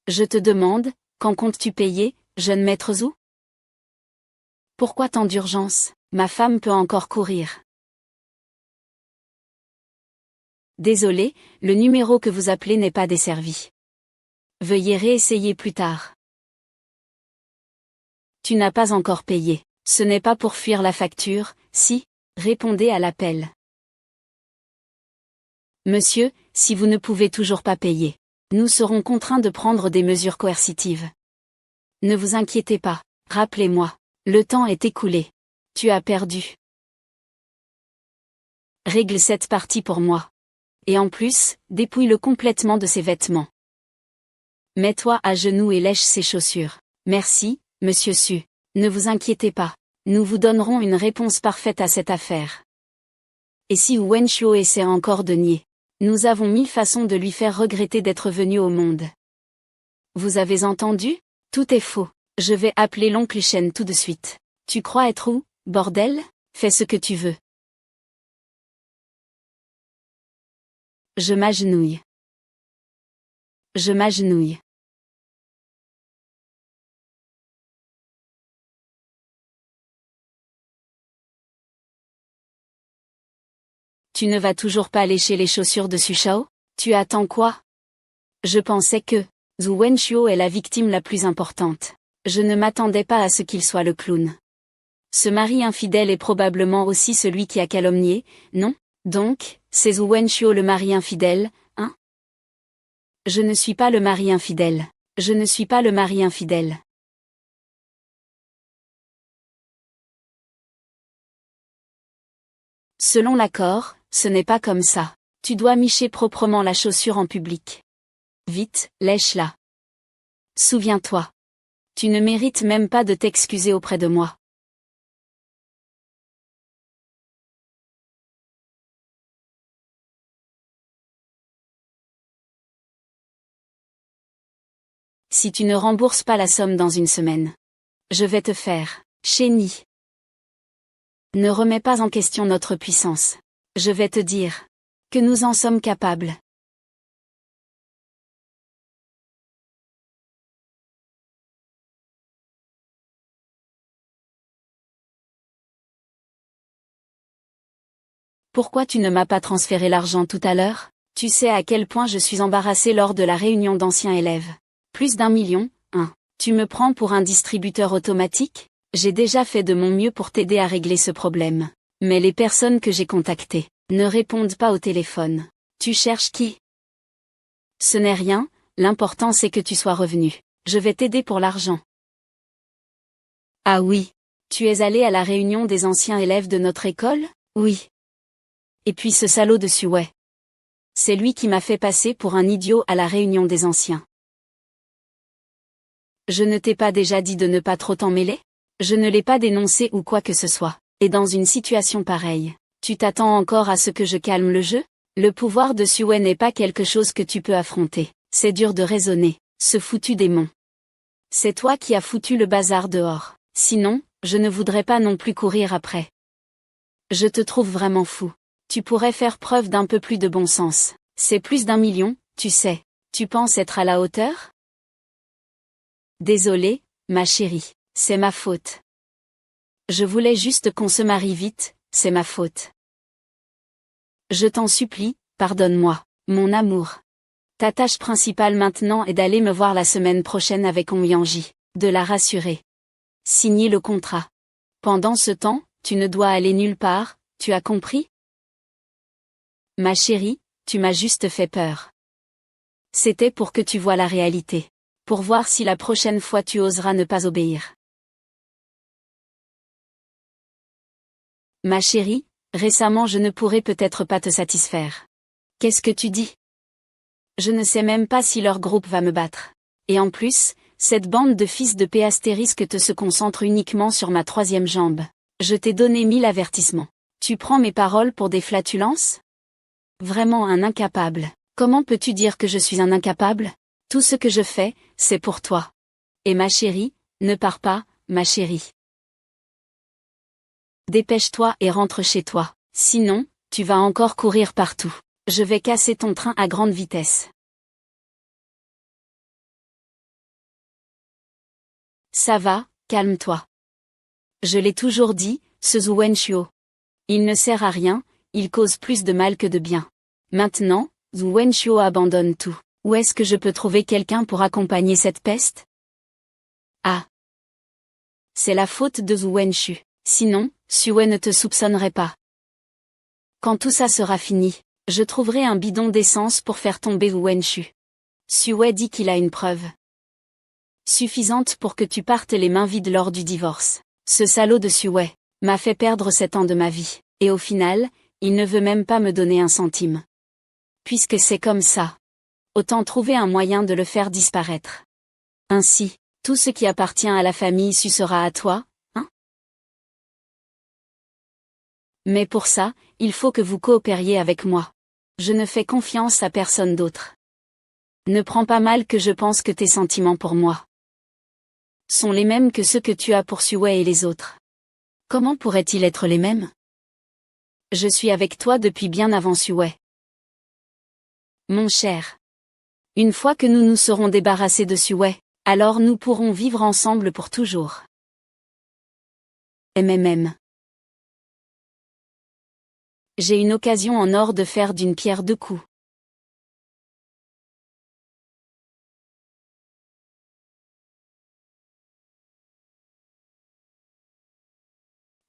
Je te demande, quand comptes-tu payer, jeune maître Zhu? Pourquoi tant d'urgence? Ma femme peut encore courir. Désolé, le numéro que vous appelez n'est pas desservi. Veuillez réessayer plus tard. Tu n'as pas encore payé. Ce n'est pas pour fuir la facture, si, répondez à l'appel. Monsieur, si vous ne pouvez toujours pas payer, nous serons contraints de prendre des mesures coercitives. Ne vous inquiétez pas, rappelez-moi, le temps est écoulé. Tu as perdu. Règle cette partie pour moi. Et en plus, dépouille-le complètement de ses vêtements. Mets-toi à genoux et lèche ses chaussures. Merci, monsieur Su. Ne vous inquiétez pas. Nous vous donnerons une réponse parfaite à cette affaire. Et si Wen Shuo essaie encore de nier, nous avons 1000 façons de lui faire regretter d'être venu au monde. Vous avez entendu? Tout est faux. Je vais appeler l'oncle Shen tout de suite. Tu crois être où, bordel? Fais ce que tu veux. Je m'agenouille. Je m'agenouille. Tu ne vas toujours pas lécher les chaussures de Su Shao? Tu attends quoi? Je pensais que Zhu Wenchuo est la victime la plus importante. Je ne m'attendais pas à ce qu'il soit le clown. Ce mari infidèle est probablement aussi celui qui a calomnié, non? Donc, c'est Zhu Wenchuo le mari infidèle, hein? Je ne suis pas le mari infidèle. Je ne suis pas le mari infidèle. Selon l'accord, ce n'est pas comme ça. Tu dois micher proprement la chaussure en public. Vite, lèche-la. Souviens-toi. Tu ne mérites même pas de t'excuser auprès de moi. Si tu ne rembourses pas la somme dans une semaine, je vais te faire chéni. Ne remets pas en question notre puissance. Je vais te dire que nous en sommes capables. Pourquoi tu ne m'as pas transféré l'argent tout à l'heure? Tu sais à quel point je suis embarrassée lors de la réunion d'anciens élèves. Plus d'1 million, hein. Tu me prends pour un distributeur automatique? J'ai déjà fait de mon mieux pour t'aider à régler ce problème. Mais les personnes que j'ai contactées ne répondent pas au téléphone. Tu cherches qui? Ce n'est rien, l'important c'est que tu sois revenu. Je vais t'aider pour l'argent. Ah oui. Tu es allé à la réunion des anciens élèves de notre école? Oui. Et puis ce salaud de Sue. C'est lui qui m'a fait passer pour un idiot à la réunion des anciens. Je ne t'ai pas déjà dit de ne pas trop t'en mêler? Je ne l'ai pas dénoncé ou quoi que ce soit. Et dans une situation pareille, tu t'attends encore à ce que je calme le jeu? Le pouvoir de Sue n'est pas quelque chose que tu peux affronter. C'est dur de raisonner, ce foutu démon. C'est toi qui as foutu le bazar dehors. Sinon, je ne voudrais pas non plus courir après. Je te trouve vraiment fou. Tu pourrais faire preuve d'un peu plus de bon sens. C'est plus d'1 million, tu sais. Tu penses être à la hauteur? Désolée, ma chérie, c'est ma faute. Je voulais juste qu'on se marie vite, c'est ma faute. Je t'en supplie, pardonne-moi, mon amour. Ta tâche principale maintenant est d'aller me voir la semaine prochaine avec Onyanji, de la rassurer. Signer le contrat. Pendant ce temps, tu ne dois aller nulle part, tu as compris? Ma chérie, tu m'as juste fait peur. C'était pour que tu vois la réalité. Pour voir si la prochaine fois tu oseras ne pas obéir. Ma chérie, récemment je ne pourrais peut-être pas te satisfaire. Qu'est-ce que tu dis? Je ne sais même pas si leur groupe va me battre. Et en plus, cette bande de fils de P astérisque te se concentre uniquement sur ma troisième jambe. Je t'ai donné 1000 avertissements. Tu prends mes paroles pour des flatulences? Vraiment un incapable. Comment peux-tu dire que je suis un incapable? Tout ce que je fais, c'est pour toi. Et ma chérie, ne pars pas, ma chérie. Dépêche-toi et rentre chez toi. Sinon, tu vas encore courir partout. Je vais casser ton train à grande vitesse. Ça va, calme-toi. Je l'ai toujours dit, ce Zhu Wenchuo. Il ne sert à rien, il cause plus de mal que de bien. Maintenant, Zhu Wenchuo abandonne tout. Où est-ce que je peux trouver quelqu'un pour accompagner cette peste? Ah. C'est la faute de Zhu Wenchu. Sinon, Xue ne te soupçonnerait pas. Quand tout ça sera fini, je trouverai un bidon d'essence pour faire tomber Zhu Wenchu. Xue dit qu'il a une preuve suffisante pour que tu partes les mains vides lors du divorce. Ce salaud de Xue m'a fait perdre 7 ans de ma vie, et au final, il ne veut même pas me donner un centime. Puisque c'est comme ça, autant trouver un moyen de le faire disparaître. Ainsi, tout ce qui appartient à la famille sera à toi, hein? Mais pour ça, il faut que vous coopériez avec moi. Je ne fais confiance à personne d'autre. Ne prends pas mal que je pense que tes sentiments pour moi sont les mêmes que ceux que tu as pour Xue et les autres. Comment pourraient-ils être les mêmes? Je suis avec toi depuis bien avant Xue. Mon cher. Une fois que nous nous serons débarrassés de Xue, alors nous pourrons vivre ensemble pour toujours. MMM. J'ai une occasion en or de faire d'une pierre deux coups.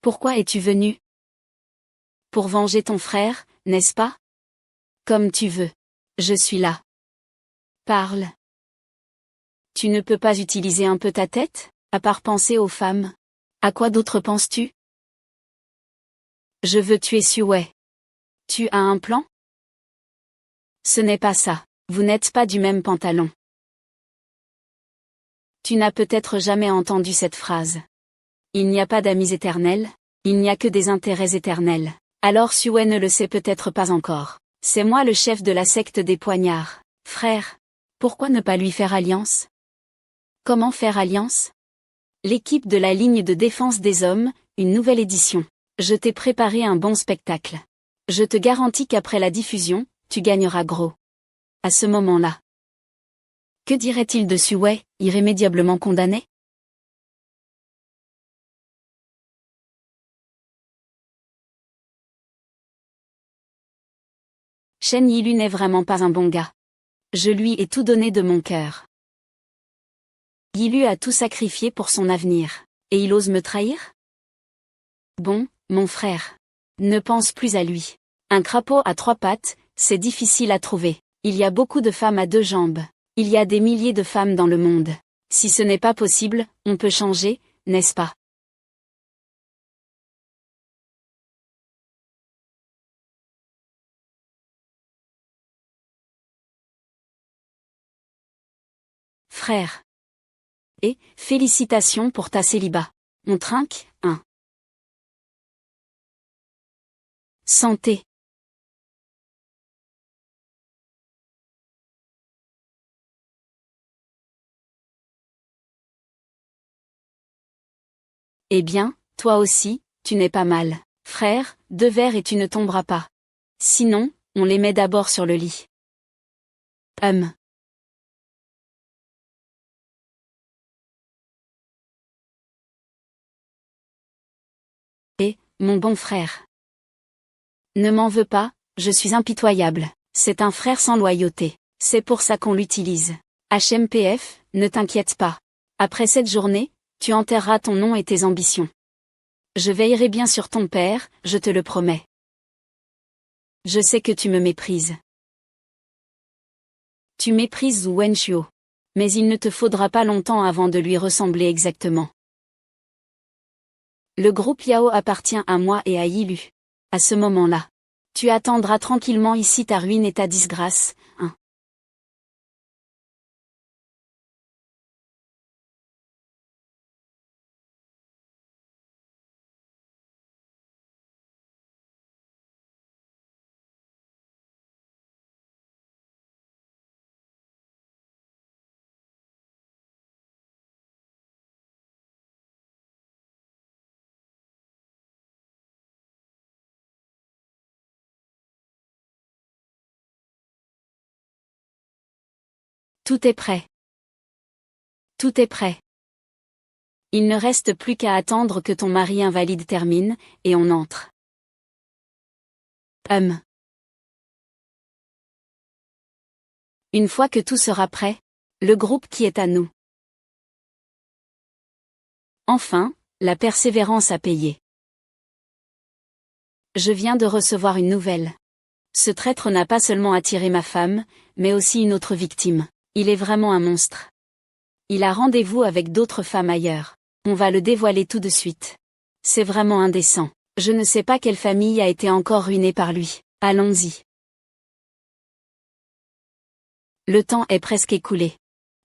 Pourquoi es-tu venu? Pour venger ton frère, n'est-ce pas? Comme tu veux. Je suis là. Parle. Tu ne peux pas utiliser un peu ta tête, à part penser aux femmes? À quoi d'autre penses-tu? Je veux tuer Xue. Tu as un plan? Ce n'est pas ça. Vous n'êtes pas du même pantalon. Tu n'as peut-être jamais entendu cette phrase. Il n'y a pas d'amis éternels, il n'y a que des intérêts éternels. Alors Xue ne le sait peut-être pas encore. C'est moi le chef de la secte des poignards. Frère, pourquoi ne pas lui faire alliance? Comment faire alliance? L'équipe de la ligne de défense des hommes, une nouvelle édition. Je t'ai préparé un bon spectacle. Je te garantis qu'après la diffusion, tu gagneras gros. À ce moment-là. Que dirait-il de Xue, irrémédiablement condamné? Shen Yilu n'est vraiment pas un bon gars. Je lui ai tout donné de mon cœur. Yilu a tout sacrifié pour son avenir, et il ose me trahir? Bon, mon frère. Ne pense plus à lui. Un crapaud à 3 pattes, c'est difficile à trouver. Il y a beaucoup de femmes à 2 jambes. Il y a des milliers de femmes dans le monde. Si ce n'est pas possible, on peut changer, n'est-ce pas? Frère. Et, félicitations pour ta célibat. On trinque, hein? Santé. Eh bien, toi aussi, tu n'es pas mal. Frère, 2 verres et tu ne tomberas pas. Sinon, on les met d'abord sur le lit. Et, mon bon frère. Ne m'en veux pas, je suis impitoyable. C'est un frère sans loyauté. C'est pour ça qu'on l'utilise. HMPF, ne t'inquiète pas. Après cette journée, tu enterreras ton nom et tes ambitions. Je veillerai bien sur ton père, je te le promets. Je sais que tu me méprises. Tu méprises Zhu Wenchuo. Mais il ne te faudra pas longtemps avant de lui ressembler exactement. Le groupe Yao appartient à moi et à Yilu. À ce moment-là, tu attendras tranquillement ici ta ruine et ta disgrâce, hein. Tout est prêt. Tout est prêt. Il ne reste plus qu'à attendre que ton mari invalide termine, et on entre. Une fois que tout sera prêt, le groupe qui est à nous. Enfin, la persévérance a payé. Je viens de recevoir une nouvelle. Ce traître n'a pas seulement attiré ma femme, mais aussi une autre victime. Il est vraiment un monstre. Il a rendez-vous avec d'autres femmes ailleurs. On va le dévoiler tout de suite. C'est vraiment indécent. Je ne sais pas quelle famille a été encore ruinée par lui. Allons-y. Le temps est presque écoulé.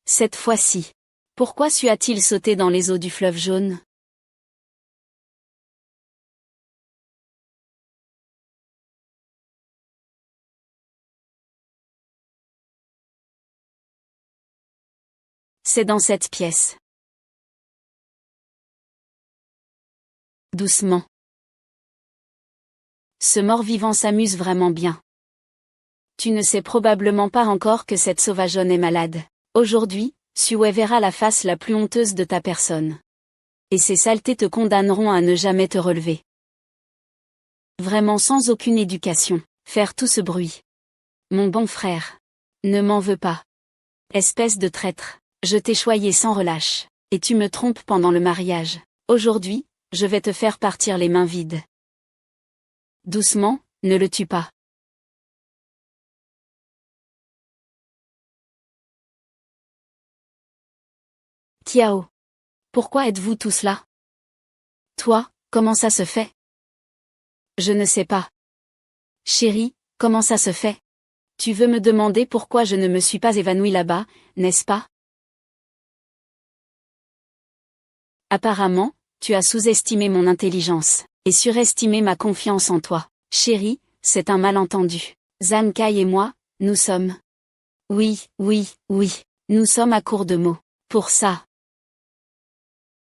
Cette fois-ci. Pourquoi Su a-t-il sauté dans les eaux du fleuve jaune? C'est dans cette pièce. Doucement. Ce mort-vivant s'amuse vraiment bien. Tu ne sais probablement pas encore que cette sauvageonne est malade. Aujourd'hui, Sue verra la face la plus honteuse de ta personne. Et ces saletés te condamneront à ne jamais te relever. Vraiment sans aucune éducation, faire tout ce bruit. Mon bon frère. Ne m'en veux pas. Espèce de traître, je t'ai choyé sans relâche, et tu me trompes pendant le mariage. Aujourd'hui, je vais te faire partir les mains vides. Doucement, ne le tue pas. Tiao. Pourquoi êtes-vous tous là? Toi, comment ça se fait? Je ne sais pas. Chérie, comment ça se fait? Tu veux me demander pourquoi je ne me suis pas évanouie là-bas, n'est-ce pas? Apparemment, tu as sous-estimé mon intelligence, et surestimé ma confiance en toi. Chérie, c'est un malentendu. Zhang Kai et moi, nous sommes... Oui, nous sommes à court de mots. Pour ça.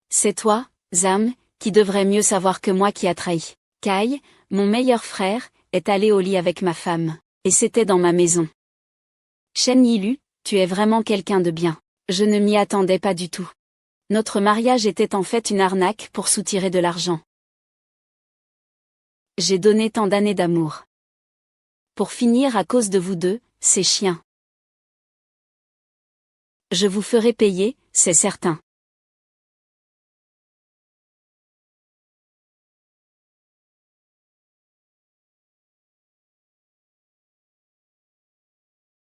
C'est toi, Zam, qui devrais mieux savoir que moi qui a trahi. Kai, mon meilleur frère, est allé au lit avec ma femme. Et c'était dans ma maison. Shen Yilu, tu es vraiment quelqu'un de bien. Je ne m'y attendais pas du tout. Notre mariage était en fait une arnaque pour soutirer de l'argent. J'ai donné tant d'années d'amour. Pour finir à cause de vous deux, ces chiens. Je vous ferai payer, c'est certain.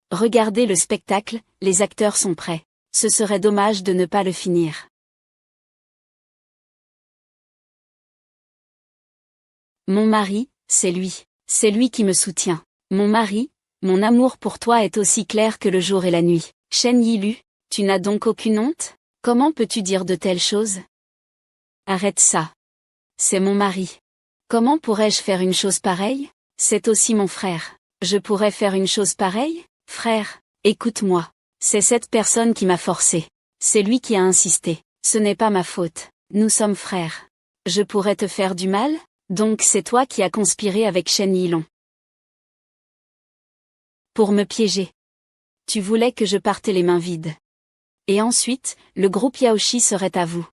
Regardez le spectacle, les acteurs sont prêts. Ce serait dommage de ne pas le finir. Mon mari, c'est lui qui me soutient. Mon mari, mon amour pour toi est aussi clair que le jour et la nuit. Shen Yilu, tu n'as donc aucune honte? Comment peux-tu dire de telles choses? Arrête ça. C'est mon mari. Comment pourrais-je faire une chose pareille? C'est aussi mon frère. Je pourrais faire une chose pareille? Frère, écoute-moi. C'est cette personne qui m'a forcé. C'est lui qui a insisté. Ce n'est pas ma faute. Nous sommes frères. Je pourrais te faire du mal? Donc c'est toi qui as conspiré avec Shen Yilong. Pour me piéger. Tu voulais que je parte les mains vides. Et ensuite, le groupe Yaoshi serait à vous.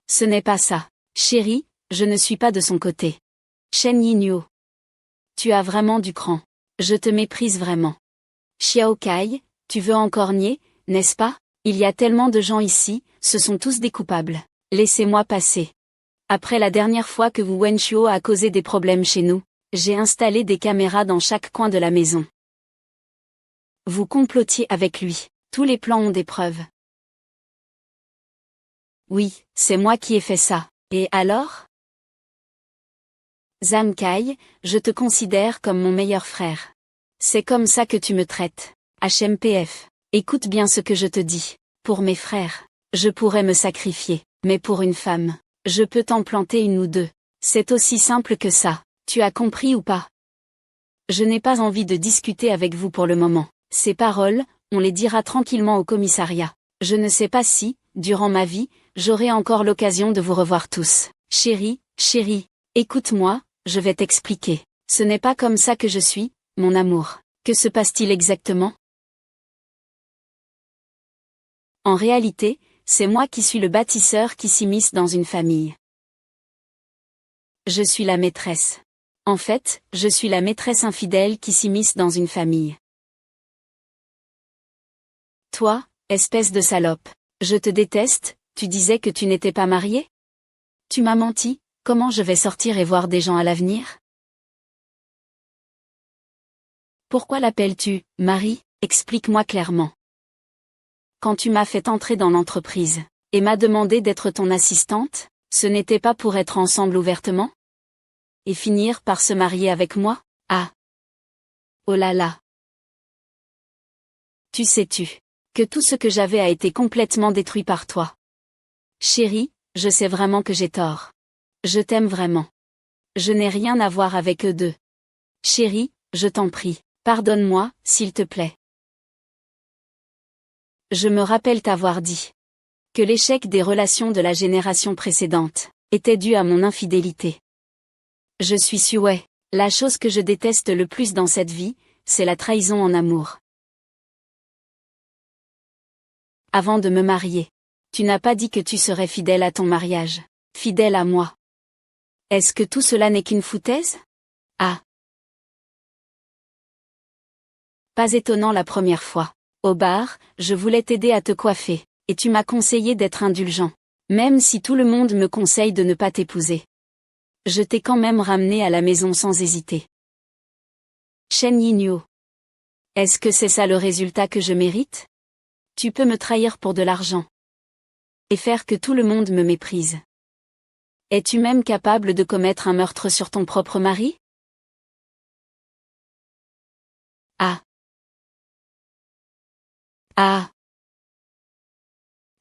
Ce n'est pas ça. Chérie, je ne suis pas de son côté. Shen Yinyo. Tu as vraiment du cran. Je te méprise vraiment. Xiao Kai, tu veux encore nier, n'est-ce pas? Il y a tellement de gens ici, ce sont tous des coupables. Laissez-moi passer. Après la dernière fois que Wu Wenchuo a causé des problèmes chez nous, j'ai installé des caméras dans chaque coin de la maison. Vous complotiez avec lui. Tous les plans ont des preuves. Oui, c'est moi qui ai fait ça. Et alors? Zhang Kai, je te considère comme mon meilleur frère. C'est comme ça que tu me traites. HMPF. Écoute bien ce que je te dis. Pour mes frères, je pourrais me sacrifier. Mais pour une femme, je peux t'en planter une ou deux. C'est aussi simple que ça. Tu as compris ou pas? Je n'ai pas envie de discuter avec vous pour le moment. Ces paroles, on les dira tranquillement au commissariat. Je ne sais pas si, durant ma vie, j'aurai encore l'occasion de vous revoir tous. Chérie, écoute-moi, je vais t'expliquer. Ce n'est pas comme ça que je suis, mon amour. Que se passe-t-il exactement? En réalité, c'est moi qui suis le bâtisseur qui s'immisce dans une famille. Je suis la maîtresse. En fait, je suis la maîtresse infidèle qui s'immisce dans une famille. Toi, espèce de salope. Je te déteste, tu disais que tu n'étais pas mariée? Tu m'as menti, comment je vais sortir et voir des gens à l'avenir? Pourquoi l'appelles-tu, Marie? Explique-moi clairement. Quand tu m'as fait entrer dans l'entreprise, et m'as demandé d'être ton assistante, ce n'était pas pour être ensemble ouvertement? Et finir par se marier avec moi? Ah! Oh là là! Tu sais-tu que tout ce que j'avais a été complètement détruit par toi? Chérie, je sais vraiment que j'ai tort. Je t'aime vraiment. Je n'ai rien à voir avec eux deux. Chérie, je t'en prie, pardonne-moi, s'il te plaît. Je me rappelle t'avoir dit que l'échec des relations de la génération précédente était dû à mon infidélité. Je suis sûre, ouais, la chose que je déteste le plus dans cette vie, c'est la trahison en amour. Avant de me marier, tu n'as pas dit que tu serais fidèle à ton mariage, fidèle à moi. Est-ce que tout cela n'est qu'une foutaise? Ah! Pas étonnant la première fois. Au bar, je voulais t'aider à te coiffer, et tu m'as conseillé d'être indulgent. Même si tout le monde me conseille de ne pas t'épouser. Je t'ai quand même ramené à la maison sans hésiter. Shen Yinyo. Est-ce que c'est ça le résultat que je mérite? Tu peux me trahir pour de l'argent. Et faire que tout le monde me méprise. Es-tu même capable de commettre un meurtre sur ton propre mari? Ah! Ah!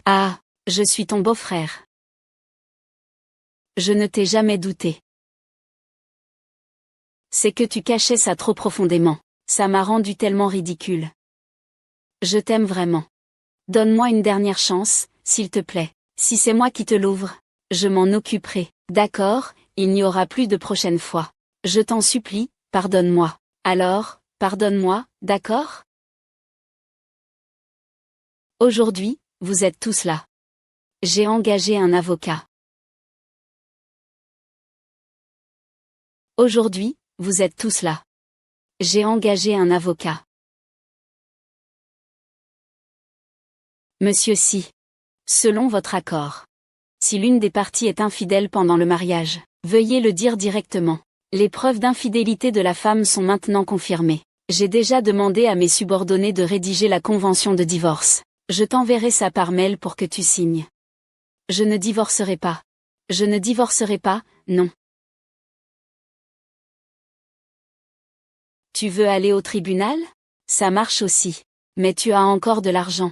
Ah! Je suis ton beau-frère. Je ne t'ai jamais douté. C'est que tu cachais ça trop profondément. Ça m'a rendu tellement ridicule. Je t'aime vraiment. Donne-moi une dernière chance, s'il te plaît. Si c'est moi qui te l'ouvre, je m'en occuperai. D'accord, il n'y aura plus de prochaine fois. Je t'en supplie, pardonne-moi. Alors, pardonne-moi, d'accord? Aujourd'hui, vous êtes tous là. J'ai engagé un avocat. Aujourd'hui, vous êtes tous là. J'ai engagé un avocat. Monsieur Si. Selon votre accord. Si l'une des parties est infidèle pendant le mariage, veuillez le dire directement. Les preuves d'infidélité de la femme sont maintenant confirmées. J'ai déjà demandé à mes subordonnés de rédiger la convention de divorce. Je t'enverrai ça par mail pour que tu signes. Je ne divorcerai pas. Je ne divorcerai pas, non. Tu veux aller au tribunal? Ça marche aussi. Mais tu as encore de l'argent.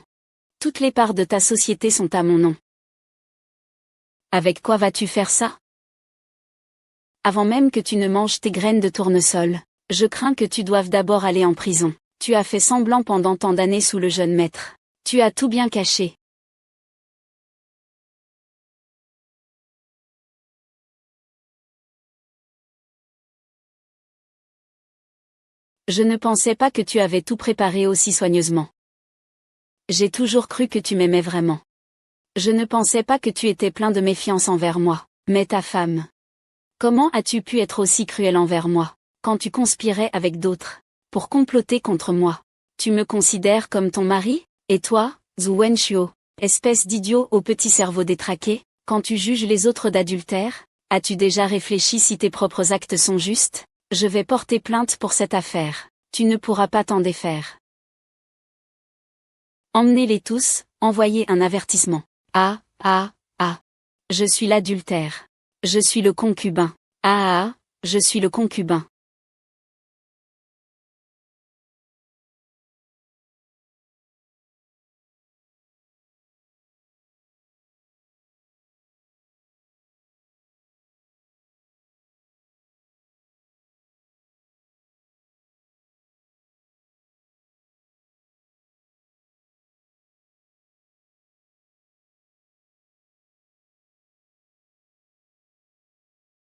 Toutes les parts de ta société sont à mon nom. Avec quoi vas-tu faire ça? Avant même que tu ne manges tes graines de tournesol, je crains que tu doives d'abord aller en prison. Tu as fait semblant pendant tant d'années sous le jeune maître. Tu as tout bien caché. Je ne pensais pas que tu avais tout préparé aussi soigneusement. J'ai toujours cru que tu m'aimais vraiment. Je ne pensais pas que tu étais plein de méfiance envers moi, mais ta femme. Comment as-tu pu être aussi cruel envers moi, quand tu conspirais avec d'autres, pour comploter contre moi? Tu me considères comme ton mari? Et toi, Zhu Wenchuo, espèce d'idiot au petit cerveau détraqué, quand tu juges les autres d'adultère, as-tu déjà réfléchi si tes propres actes sont justes? Je vais porter plainte pour cette affaire. Tu ne pourras pas t'en défaire. Emmenez-les tous, envoyez un avertissement. Ah, ah, ah. Je suis l'adultère. Je suis le concubin. Ah, ah, je suis le concubin.